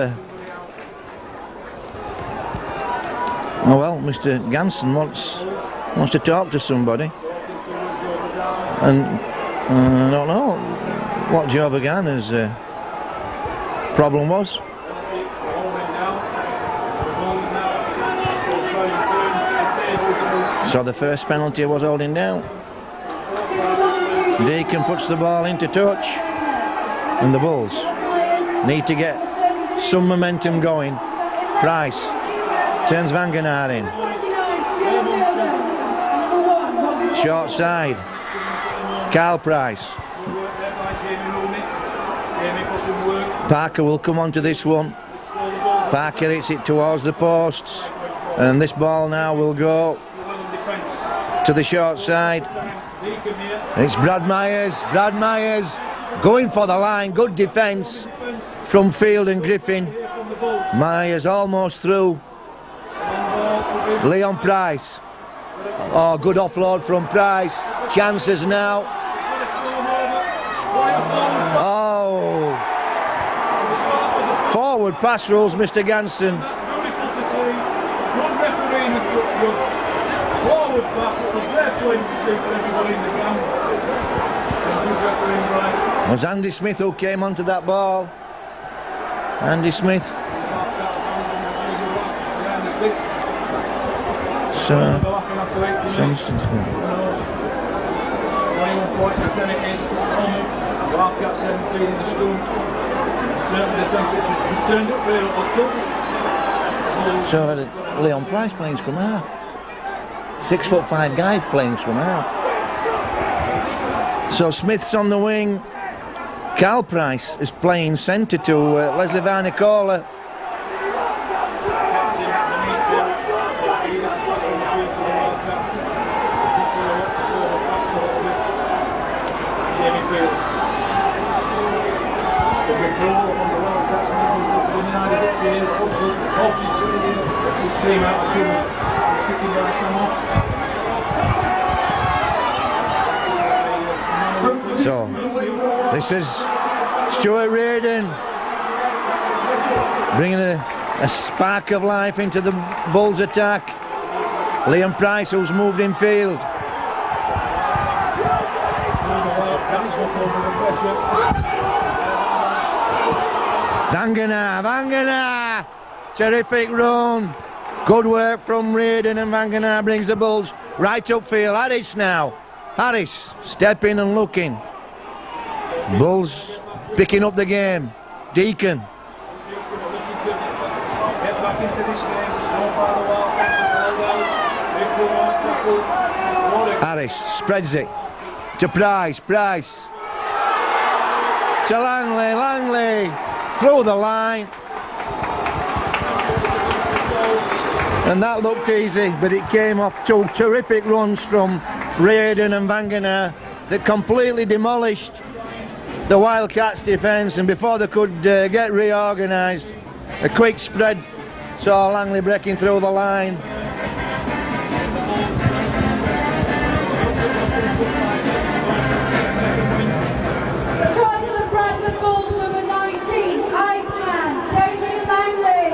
oh well, Mr. Ganson wants to talk to somebody, and I don't know what Joe Vagana's problem was. So the first penalty was holding down. Deacon puts the ball into touch, and the Bulls need to get some momentum going. Price turns Vangenaar in. Short side. Kyle Price. Parker will come onto this one. Parker hits it towards the posts, and this ball now will go to the short side. It's Brad Myers. Brad Myers going for the line. Good defence from Field and Griffin. Myers almost through. Leon Price. Oh, good offload from Price. Chances now. Oh. Forward pass rules, Mr. Ganson. Forward fast, it was their point to see for everybody in the camp. And good refereeing, right? It was Andy Smith who came onto that ball. Andy Smith. So, Johnson's been. 21.10 it is. Wildcats heading feeding the school. Certainly the temperature's just turned up here at So Leon Price playing scrum half. 6'5" guy playing scrum half. So Smith's on the wing. Carl Price is playing centre to Leslie Varnicola. That's his team out of trouble. Picking by Sam Obst. So this is Stuart Reardon bringing a spark of life into the Bulls attack. Liam Price, who's moved in field. Vangana, terrific run. Good work from Reardon, and Vangana brings the Bulls right upfield. Harris now. Harris stepping and looking. Bulls picking up the game. Deacon. Get back into this game. So far the Wildcats have held out. They've put on tackle. Harris spreads it to Price. Price to Langley. Langley through the line. And that looked easy, but it came off two terrific runs from Reardon and Vangana that completely demolished the Wildcats' defence, and before they could get reorganised, a quick spread saw Langley breaking through the line. Trying for the Bradford Bulls, number 19, Iceman, Jamie Langley.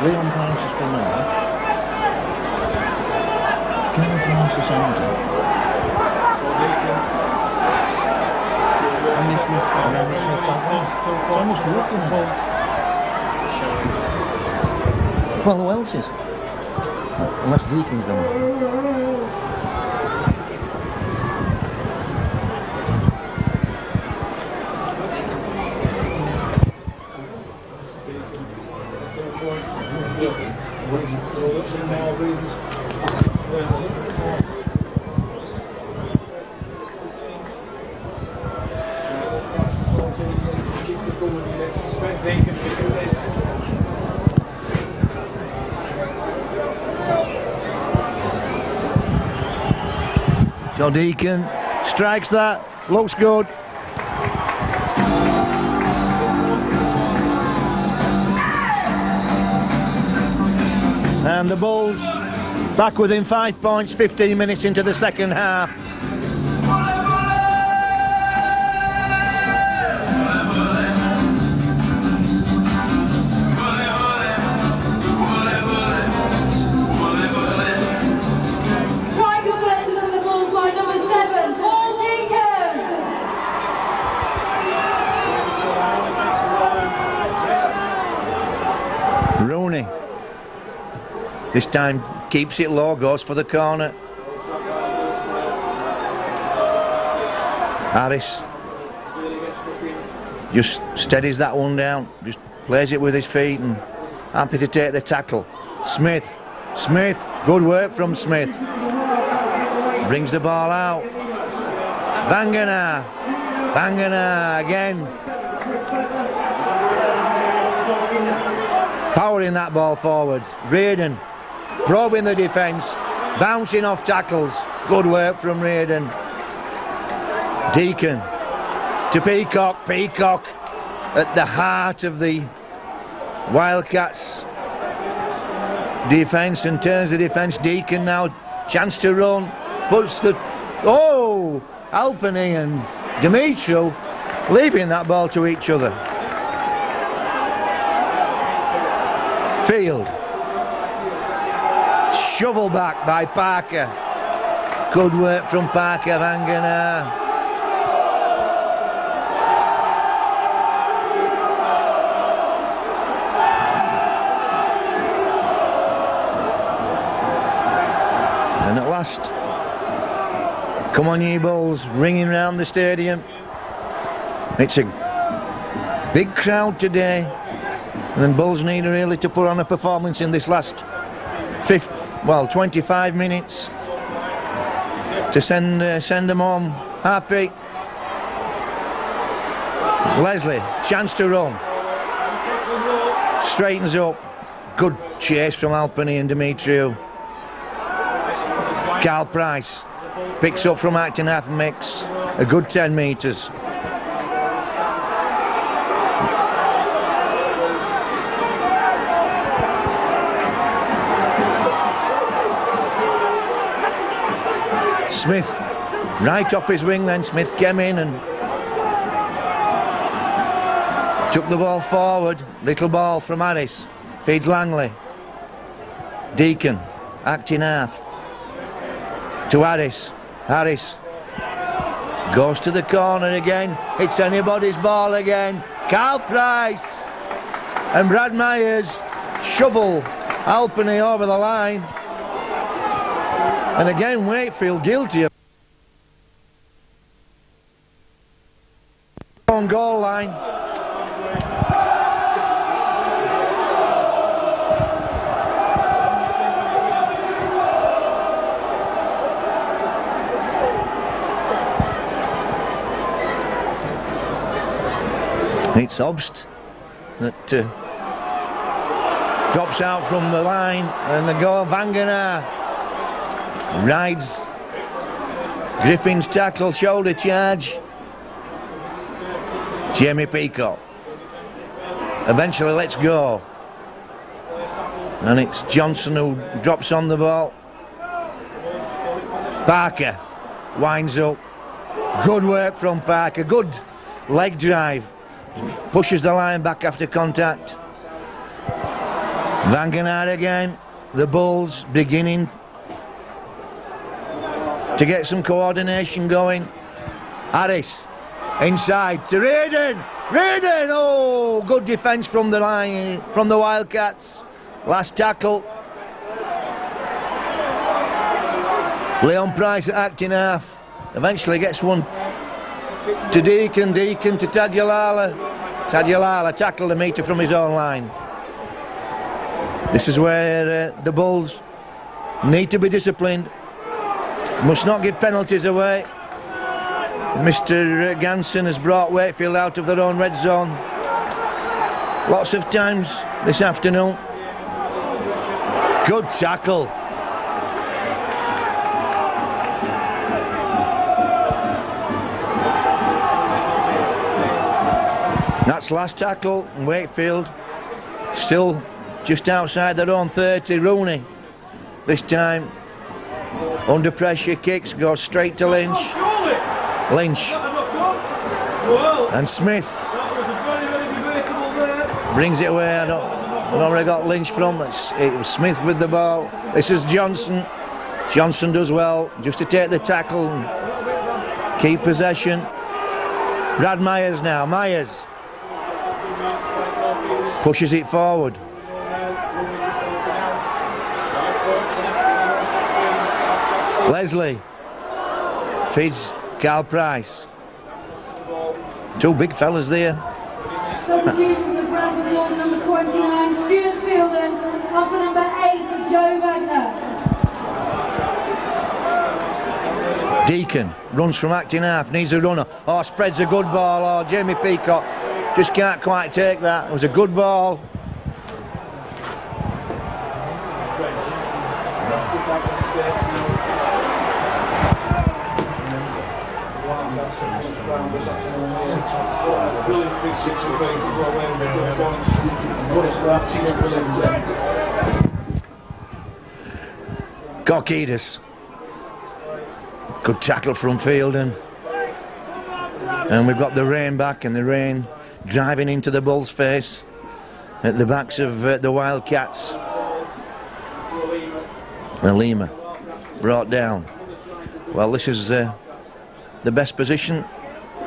Leon Price has been there. Can we pronounce this out? Andy Smith's out there. So I must be looking at it. Well, who else is? Unless Deacon's done it. So Deacon strikes that, looks good. And the Bulls back within 5 points, 15 minutes into the second half. Trying to convert to the Bulls by number 7, Paul Deacon. Rooney this time keeps it low, goes for the corner. Harris just steadies that one down, just plays it with his feet and happy to take the tackle. Smith, good work from Smith. Brings the ball out. Vangana again. Powering that ball forward. Reardon probing the defence, bouncing off tackles. Good work from Reardon. Deacon to Peacock. Peacock at the heart of the Wildcats defence and turns the defence. Deacon now, chance to run, puts the... Oh! Alpany and Dimitru leaving that ball to each other. Field. Shovel back by Parker. Good work from Parker Vangenaar. And at last, come on ye Bulls, ringing round the stadium. It's a big crowd today, and Bulls need really to put on a performance in this last 25 minutes to send them home happy. Leslie, chance to run, straightens up. Good chase from Alpini and Dimitriou. Carl Price picks up from acting half mix a good 10 metres. Smith right off his wing, then Smith came in and took the ball forward. Little ball from Harris, feeds Langley. Deacon acting half to Harris. Harris goes to the corner again. It's anybody's ball again. Carl Price and Brad Myers shovel Alpini over the line. And again Wakefield guilty of on goal line. It's Obst that drops out from the line, and the goal. Vangenaar rides Griffin's tackle, shoulder charge. Jamie Peacock eventually lets go, and it's Johnson who drops on the ball. Parker winds up. Good work from Parker, good leg drive. Pushes the line back after contact. Vangenaar again. The Bulls beginning to get some coordination going. Harris inside to Reardon. Reardon! Oh, good defence from the line, from the Wildcats. Last tackle. Leon Price at acting half. Eventually gets one to Deacon. Deacon to Tadulala. Tadulala tackled a metre from his own line. This is where the Bulls need to be disciplined. Must not give penalties away. Mr. Ganson has brought Wakefield out of their own red zone lots of times this afternoon. Good tackle. That's last tackle, and Wakefield still just outside their own 30. Rooney this time under pressure, kicks, goes straight to Lynch. Lynch and Smith brings it away. I don't know where I got Lynch from. It was Smith with the ball. This is Johnson. Johnson does well just to take the tackle and keep possession. Brad Myers now. Myers pushes it forward. Leslie feeds Carl Price. Two big fellas there. Substitution from the Bradford Bulls, number 29, Stuart Fielden, and for number 8, Joe Wagner. Deacon runs from acting half, needs a runner. Oh, spreads a good ball. Oh, Jamie Peacock just can't quite take that. It was a good ball. Gorkidis. Good tackle from Fielden. And we've got the rain back, and the rain driving into the Bulls' face. at the backs of the Wildcats. And Lima brought down. Well, this is the best position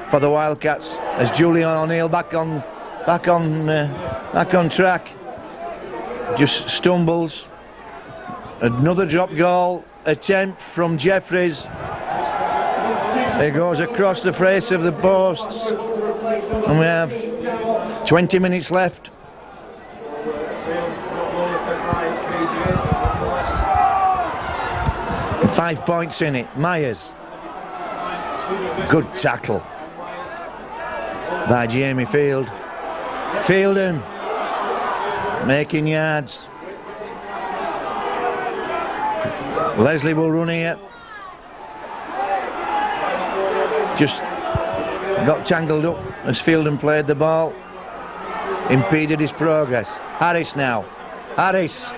for the Wildcats as Julian O'Neill back on track. Just stumbles. Another drop goal attempt from Jeffries. It goes across the face of the posts, and we have 20 minutes left. And 5 points in it. Myers. Good tackle by Jamie Field. Fielding, making yards. Leslie will run here. Just got tangled up as Fielding played the ball. Impeded his progress. Harris now. Harris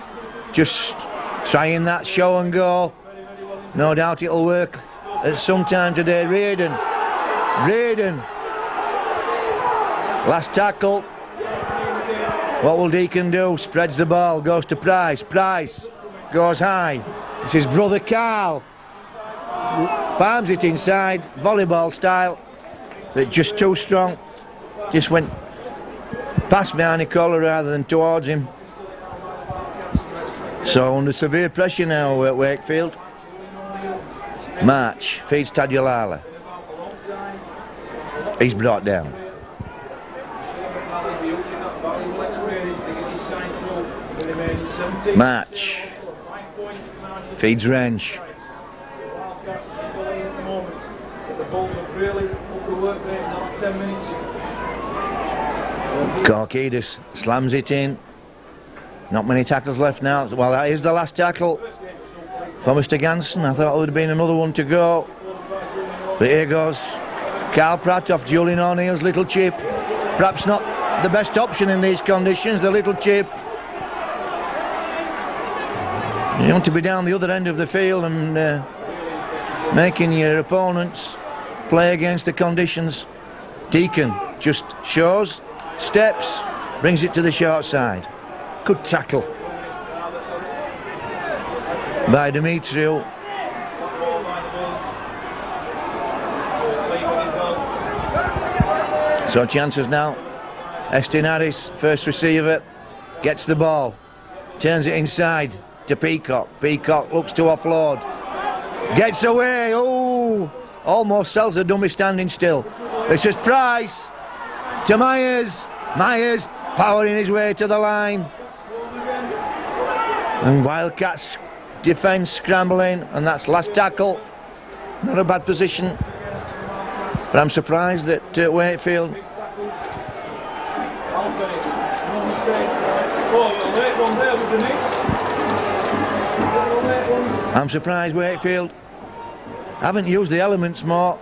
just trying that show and go. No doubt it'll work at some time today. Reardon. Last tackle. What will Deacon do? Spreads the ball, goes to Price. Price goes high. It's his brother Carl. Palms it inside, volleyball style, but just too strong. Just went past behind the collar rather than towards him. So under severe pressure now at Wakefield. March feeds Tadulala. He's brought down. March feeds Wrench. Korkidis slams it in. Not many tackles left now. Well, that is the last tackle for Mr. Ganson. I thought there would have been another one to go. But here goes Carl Pratt off Julian O'Neill's little chip. Perhaps not the best option in these conditions, the little chip. You want to be down the other end of the field and making your opponents play against the conditions. Deacon just shows, steps, brings it to the short side. Good tackle by Demetriou. So chances now. Estin Harris, first receiver, gets the ball, turns it inside to Peacock. Peacock looks to offload. Gets away. Oh, almost sells the dummy standing still. This is Price to Myers. Myers powering his way to the line. And Wildcats defence scrambling, and that's last tackle. Not a bad position. But I'm surprised that Wakefield. I'm surprised Wakefield haven't used the elements more.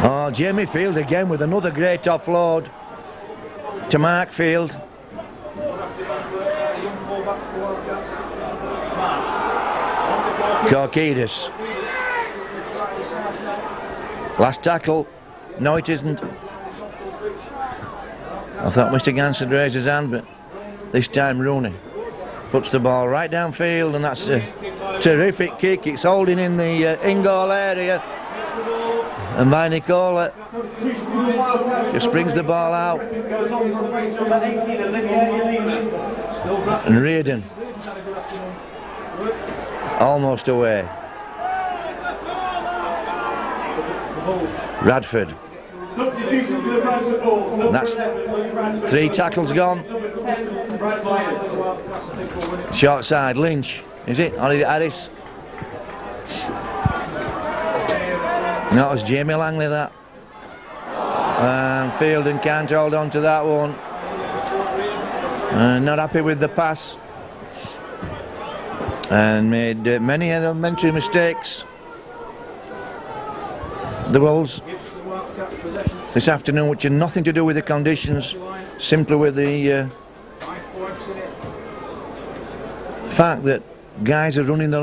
Oh, Jamie Field again with another great offload to Mark Field. Korkidis. Last tackle. No, it isn't. I thought Mr. Gans had raised his hand, but this time Rooney puts the ball right downfield, and that's a terrific kick. It's holding in the in-goal area, and by Nicola just brings the ball out. And Reardon almost away. Bradford. Substitution for the Bradford ball. That's 3 tackles gone. Short side, Lynch. Is it? Or is it Harris? No, it was Jamie Langley that. And Fielding can't hold on to that one. Not happy with the pass. And made many elementary mistakes. The Wolves this afternoon, which had nothing to do with the conditions, simply with the fact that guys are running the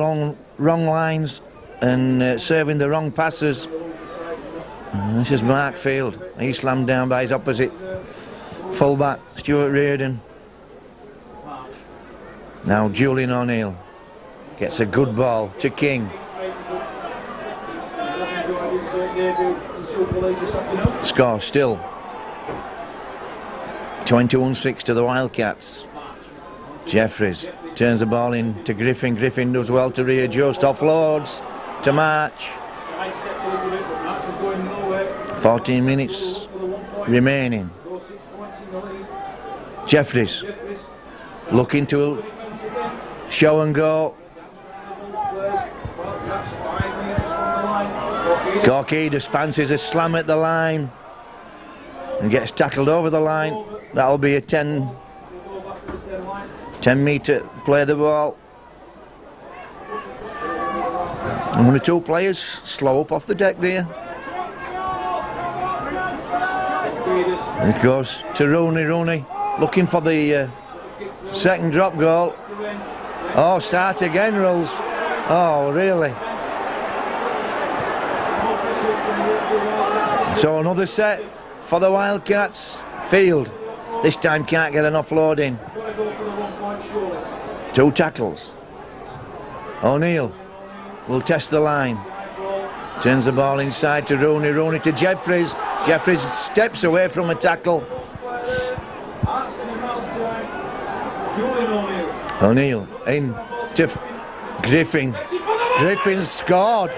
wrong lines and serving the wrong passes. And this is Wakefield. He's slammed down by his opposite fullback, Stuart Reardon. Now Julian O'Neill gets a good ball to King. Score still 21-6 to the Wildcats. Jeffries turns the ball in to Griffin. Griffin does well to readjust, offloads to March. 14 minutes remaining. Jeffries looking to show and go. Corky just fancies a slam at the line and gets tackled over the line. That'll be a 10 metre play the ball. And one or two players slow up off the deck there. It goes to Rooney. Rooney looking for the second drop goal. Oh, start again, Rules. Oh, really? So another set for the Wildcats. Field this time can't get an offload in. Two tackles. O'Neill will test the line. Turns the ball inside to Rooney. Rooney to Jeffries. Jeffries steps away from a tackle. O'Neill in to Griffin. Griffin scored.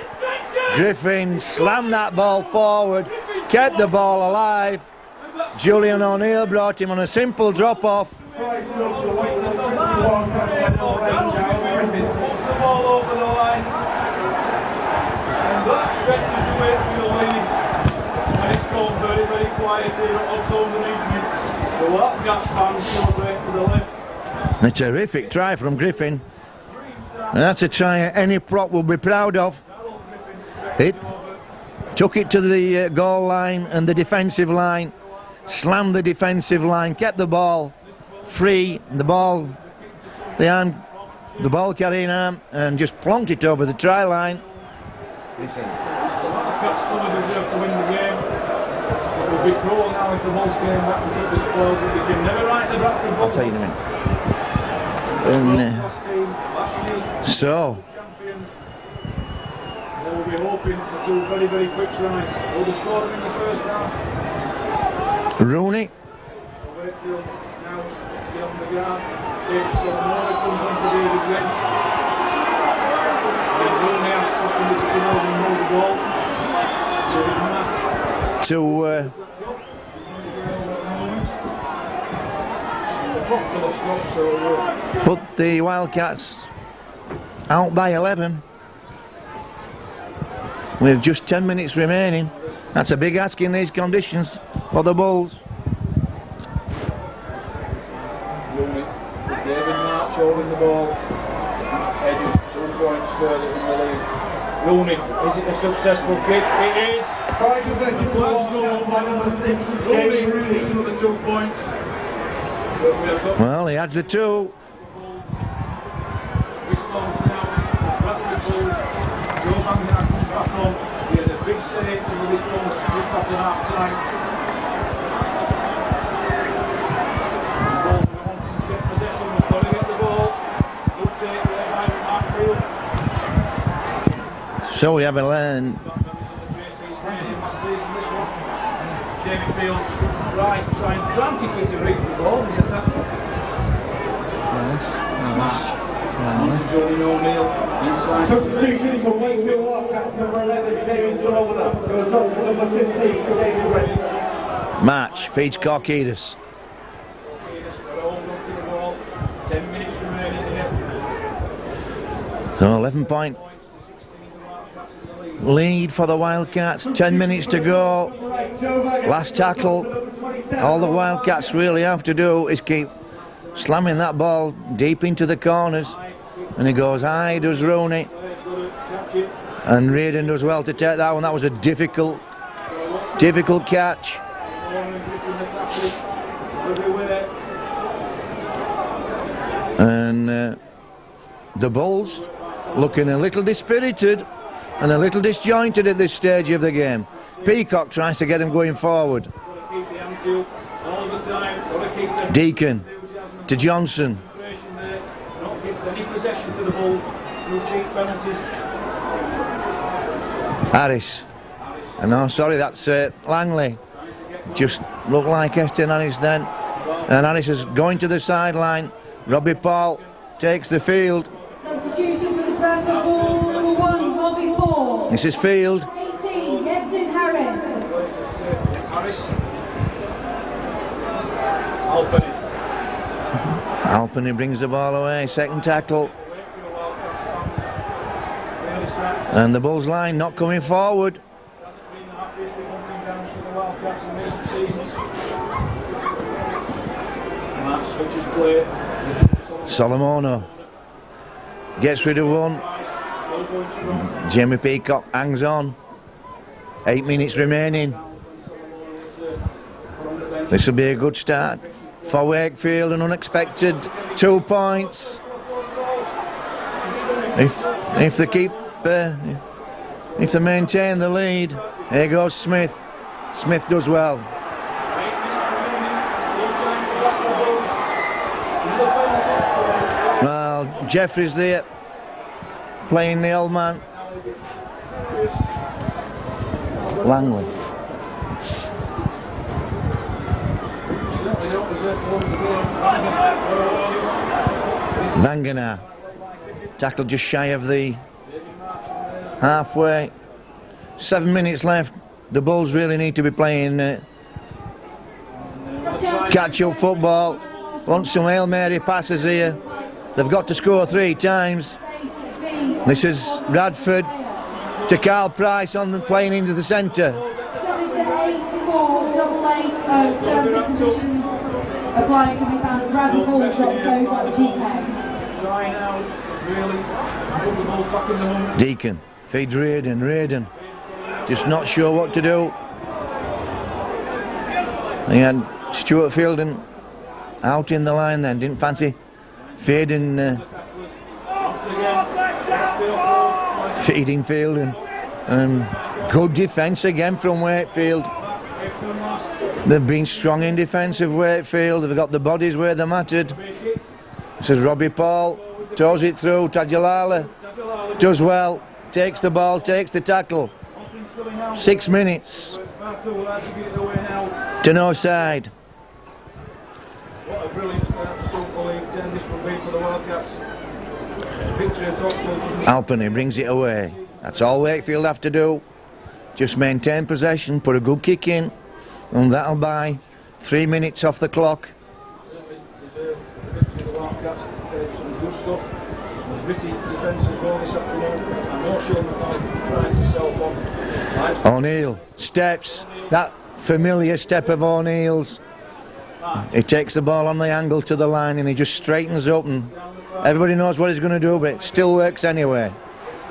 Griffin slammed that ball forward, kept the ball alive. Julian O'Neill brought him on a simple drop-off. Puts the ball over the line. And that stretches the way to the lead. And it's gone very, very quiet here at Odds underneath me. The Wildcats fans celebrate to the left. A terrific try from Griffin. And that's a try any prop will be proud of. It took it to the goal line and the defensive line, slammed the defensive line, kept the ball free, the ball carrying arm, and just plonked it over the try line. The Wildcats fully deserve to win the game. It would be cruel now if the Bulls game happened at this point, but they can never write the Bradford Bulls. I'll tell you in a minute. So Champions. They will be hoping for two very, very quick tries. They would have scored them in the first half. Rooney. Wakefield now beyond the guard. Davidson Mora comes on to David Wrench. And Rooney asks for somebody to come over and move the ball. David Match. To put the Wildcats out by 11 with just 10 minutes remaining. That's a big ask in these conditions for the Bulls. Rooney, David March holding the ball, just edges 2 points further in the lead. Rooney, is it a successful kick? It is. Trying to get the ball by number 6, Jamie Rooney, Rooney. another 2 points. Well, he adds the 2. Response now, Bradford Bulls. Joe Magnar comes back on. He had a big save from the response just after half time. The Bulls are wanting to get possession, they've got to get the ball. Good take there by Wakefield. So we have a land. Jamie Field tries trying frantically to reach the ball in the attack. March. On to Julian O'Neill. Inside. Substitution for Wakefield Wildcats, number 11, David Sullivan. Goes on to number 15, David Wrench. March feeds Corkidas. Hold on to the ball. 10 minutes remaining here. So 11 point lead for the Wildcats. 10 minutes to go. Last tackle. All the Wildcats really have to do is keep slamming that ball deep into the corners. And he goes high, does Rooney. And Reardon does well to take that one. That was a difficult catch. And the Bulls looking a little dispirited and a little disjointed at this stage of the game. Peacock tries to get him going forward. Got to keep the Anfield all the time. Got to keep the Deacon enthusiasm to Johnson. and concentration there. Not give any possession to the Bulls through cheap penalties. Harris. No, sorry, that's Langley. Just looked like Eston Harris then. And Harris is going to the sideline. Robbie Paul takes the field. Substitution for the Bradford Bulls, number 1, Robbie Paul. This is field. 18, Geston Harris. Harris. Albany. Alpany brings the ball away. Second tackle. Really starting to And the Bulls line not coming forward. been the happiest with hunting downs for the Wildcats in recent seasons. And that switches play. Solomono gets rid of one. Still going strong. Jamie Peacock hangs on. 8 minutes remaining. This will be a good start for Wakefield, an unexpected 2 points. If they keep, if they maintain the lead, here goes Smith. Smith does well. 8 minutes remaining. Slow time for Bradford Bulls. Another penalty. Well, Jeffrey's there, playing the old man. Langley. Certainly don't deserve to lose the game. Vangenaar. Tackle just shy of the halfway. 7 minutes left. The Bulls really need to be playing catch-up football. Want some Hail Mary passes here. They've got to score 3 times. This is Bradford to Carl Price on the playing into the centre. 7 to 8 for double 8 terms and conditions. Applying can be found at bradfordbulls.co.uk. Trying out, really, put the Bulls back in the hunt. Deacon feeds Reardon. Reardon just not sure what to do. He had Stuart Fielden out in the line then. Didn't fancy feeding Fielden. And good defence again from Wakefield. They've been strong in defence of Wakefield. They've got the bodies where they mattered. This is Robbie Paul. Toes it through. Tajalala does well. Takes the ball. Takes the tackle. 6 minutes to no side. What a brilliant start to Super League 10 this will be for the Wildcats. Victory at Oxford. Alpany brings it away. That's all Wakefield have to do. Just maintain possession, put a good kick in, and that'll buy 3 minutes off the clock. The Wildcats played some good stuff. Some gritty defence as well this afternoon. I'm not sure that prides itself on. O'Neill steps. That familiar step of O'Neill's. He takes the ball on the angle to the line and he just straightens up, and everybody knows what he's going to do, but it still works anyway.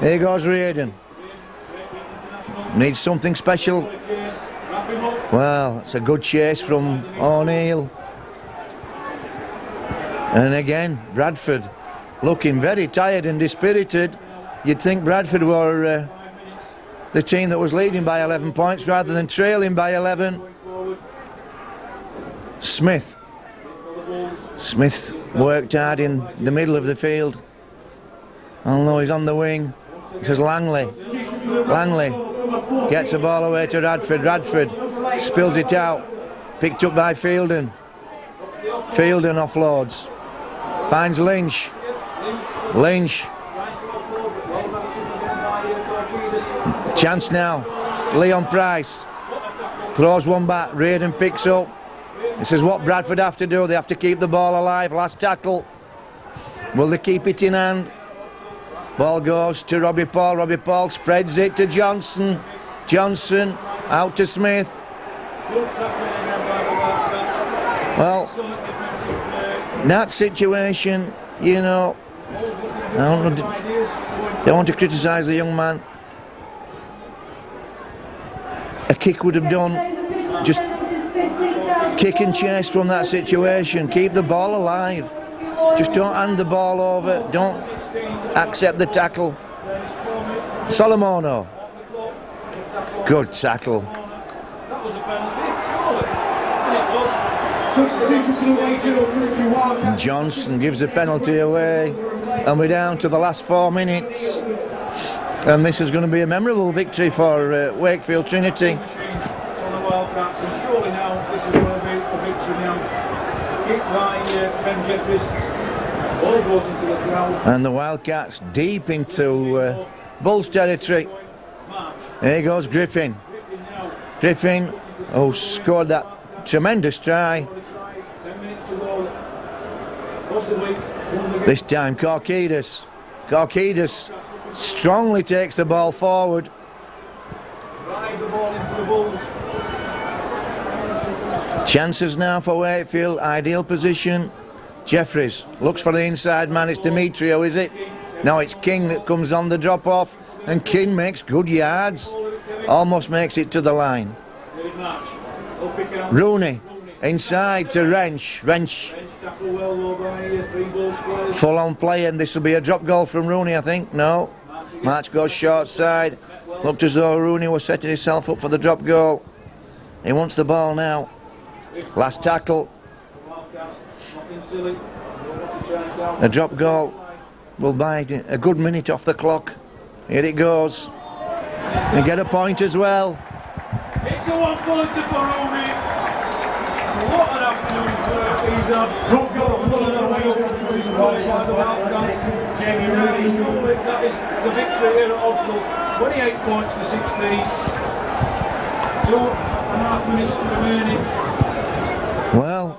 Here goes Reardon. Needs something special. Well, it's a good chase from O'Neill. And again, Bradford looking very tired and dispirited. You'd think Bradford were the team that was leading by 11 points rather than trailing by 11. Smith worked hard in the middle of the field. Although he's on the wing. This is Langley. Langley gets the ball away to Radford. Radford spills it out. Picked up by Fielden. Fielden offloads. Finds Lynch. Lynch. Chance now. Leon Price throws one back. Reardon picks up. This is what Bradford have to do. They have to keep the ball alive. Last tackle. Will they keep it in hand? Ball goes to Robbie Paul. Robbie Paul spreads it to Johnson. Johnson out to Smith. Well, in that situation, you know, I don't want to criticise the young man. A kick would have done. Just kick and chase from that situation. Keep the ball alive. Just don't hand the ball over. Don't accept the tackle. Solomono. Good tackle. That was a penalty, surely. And it was. Substitution for the Wakefield Trinity Wildcats. And Johnson gives a penalty away. And we're down to the last 4 minutes. And this is going to be a memorable victory for Wakefield Trinity. On the Wildcats, and surely now this is going to be a victory now. Kicked by Ben Jeffries. Ball goes into the crowd. And the Wildcats deep into Bulls territory. Here goes Griffin. Griffin, who scored that tremendous try. 10 minutes to go. Possibly. This time Korkidas. Korkidas strongly takes the ball forward. Drive the ball into the Bulls. Chances now for Wakefield, ideal position. Jeffries looks for the inside man, it's Demetrio, is it? No, it's King that comes on the drop off, and King makes good yards. Almost makes it to the line. Good match. They'll pick it up. Rooney inside to Wrench. Wrench Tackle well though by 3 Bulls players. full on play, and this will be a drop goal from Rooney, I think. No, March goes short side. Looked as though Rooney was setting himself up for the drop goal. He wants the ball now. Last tackle. Wildcats, nothing silly. They want to charge down. A drop goal will buy a good minute off the clock. Here it goes. And get a point as well. It's a 1 point to Rooney. What an afternoon for he's had. Drop goal for the Wakefield Trinity Wildcats. Jamie Rooney. Surely that is the victory here at Odsal. 28 points to 16. 2.5 minutes remaining. Well,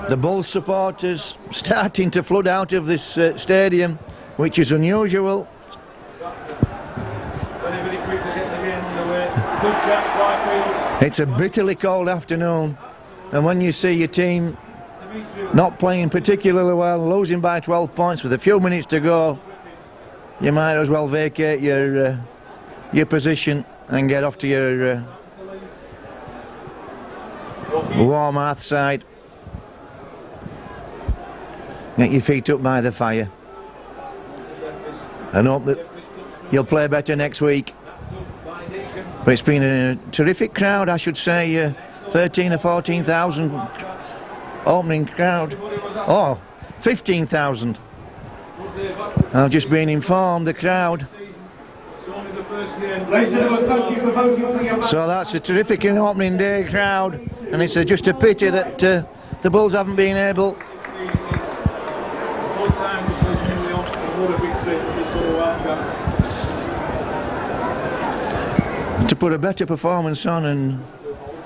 the Bulls supporters starting to flood out of this stadium, which is unusual. Very quick to get the game underway. Good catch by Field. It's a bitterly cold afternoon, and when you see your team not playing particularly well, losing by 12 points with a few minutes to go, you might as well vacate your position and get off to your warm earth side. Get your feet up by the fire and hope that you'll play better next week. But it's been a terrific crowd, I should say. 13 or 14,000 opening crowd. Oh, 15,000. I've just been informed, the crowd. Ladies and gentlemen, thank you for voting for your match. So that's a terrific opening day crowd, and it's just a pity that the Bulls haven't been able to put a better performance on and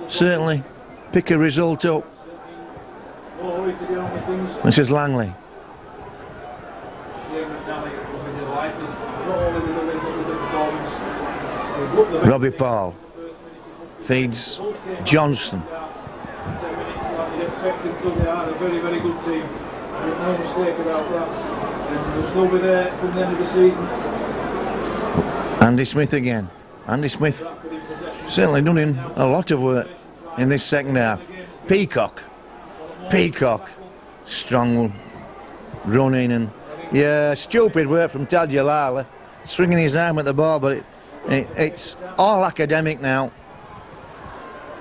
certainly pick a result up. This is Langley. Robbie Paul feeds Johnson. 10 minutes, they are a very, very good team. There's no mistake about that. And they'll still be there from the end of the season. Andy Smith again. Andy Smith certainly doing a lot of work in this second half. Peacock. Strong running, and stupid work from Tadjalala, swinging his arm at the ball, but it's all academic now.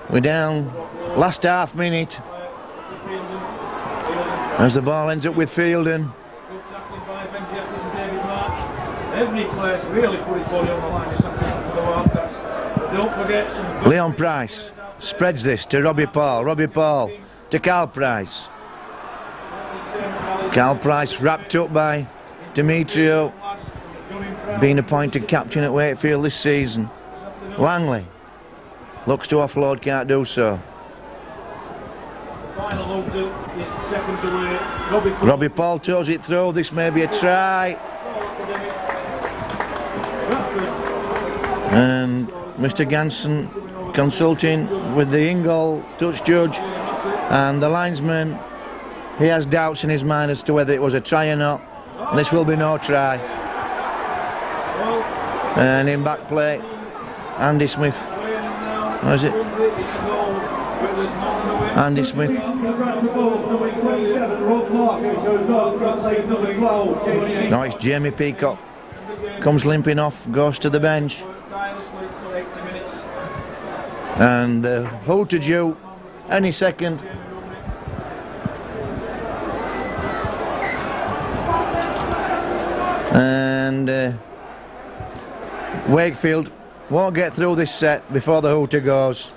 We're down last half minute as the ball ends up with Fielden. Good tackling by Ben Jeffries and David March. Every player's really put his body on the line. It's something for the Wildcats. But don't forget some. Leon Price spreads this to Robbie Paul. Robbie Paul to Carl Price. Carl Price wrapped up by Demetrio, being appointed captain at Wakefield this season. Langley looks to offload, can't do so. Final look to his seconds away. Robbie Paul toes it through. This may be a try. And Mr. Ganson consulting with the in-goal touch judge and the linesman. He has doubts in his mind as to whether it was a try or not. This will be no try. And in back play, Andy Smith. What is it? Andy Smith. No, it's Jamie Peacock. comes limping off, goes to the bench. Tirelessly for 80 minutes. And the hooter due any second. And Wakefield won't get through this set before the hooter goes.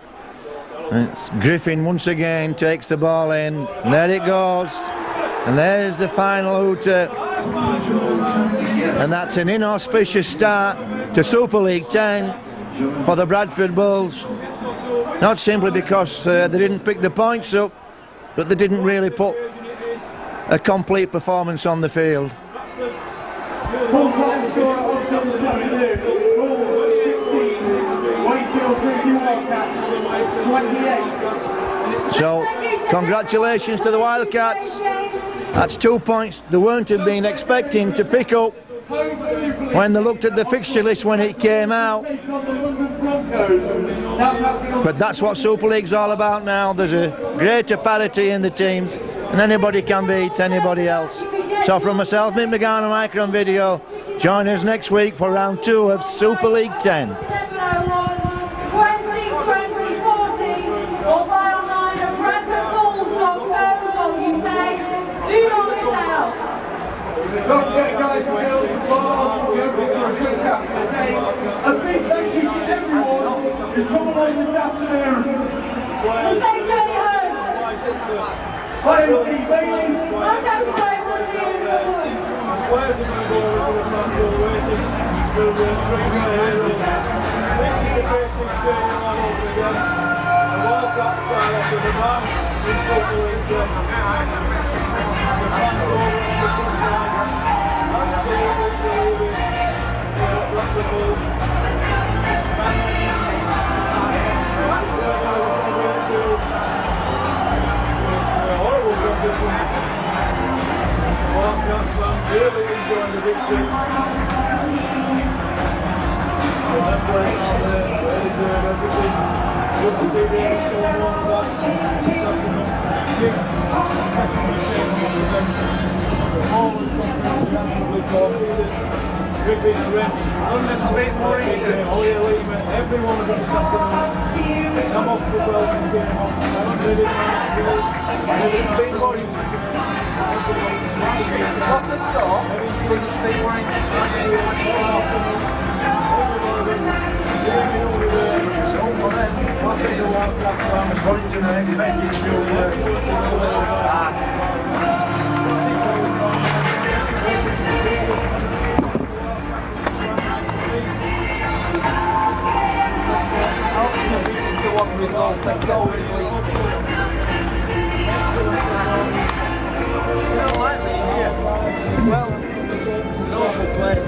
And it's Griffin once again takes the ball in, and there it goes, and there's the final hooter, and that's an inauspicious start to Super League 10 for the Bradford Bulls, not simply because they didn't pick the points up, but they didn't really put a complete performance on the field. Full-time scorer also this afternoon. Bulls 16, Wakefield 21, Cats 28. So, congratulations to the Wildcats. That's 2 points they weren't have been expecting to pick up when they looked at the fixture list when it came out. But that's what Super League's all about now. There's a greater parity in the teams, and anybody can beat anybody else. So from myself, Mick McGowan and Micron Video, join us next week for round 2 of Super League 10. 20, 20, 40, or buy online at bradfordbulls.co.uk. Do not miss out. Don't forget, guys and girls and bars, we're going for a drink after the game. A big thank you to everyone who's come along this afternoon. The safe journey home. My name's Steve Bailey. I'm Jackie Clay. We'll see you in the woods. Players are going to go over the Bradford waiting to bring their heroes. This is the basic stadium all over again. The Wildcats start off with the back in Super League 10. The fans over on the front line. Absolutely believing the Bradford Bulls. Horrible conditions. Wildcats fans really enjoying the victory. Remembering how they deserve everything. Good to see the English going on with that this afternoon. Always constantly forward. Griffin, Rent, Holly Lehman, everyone of them this afternoon. Some off the welcome game on. What's the score? To one result, that's always leads. You don't like Leeds, do you? Well, it's an awful place.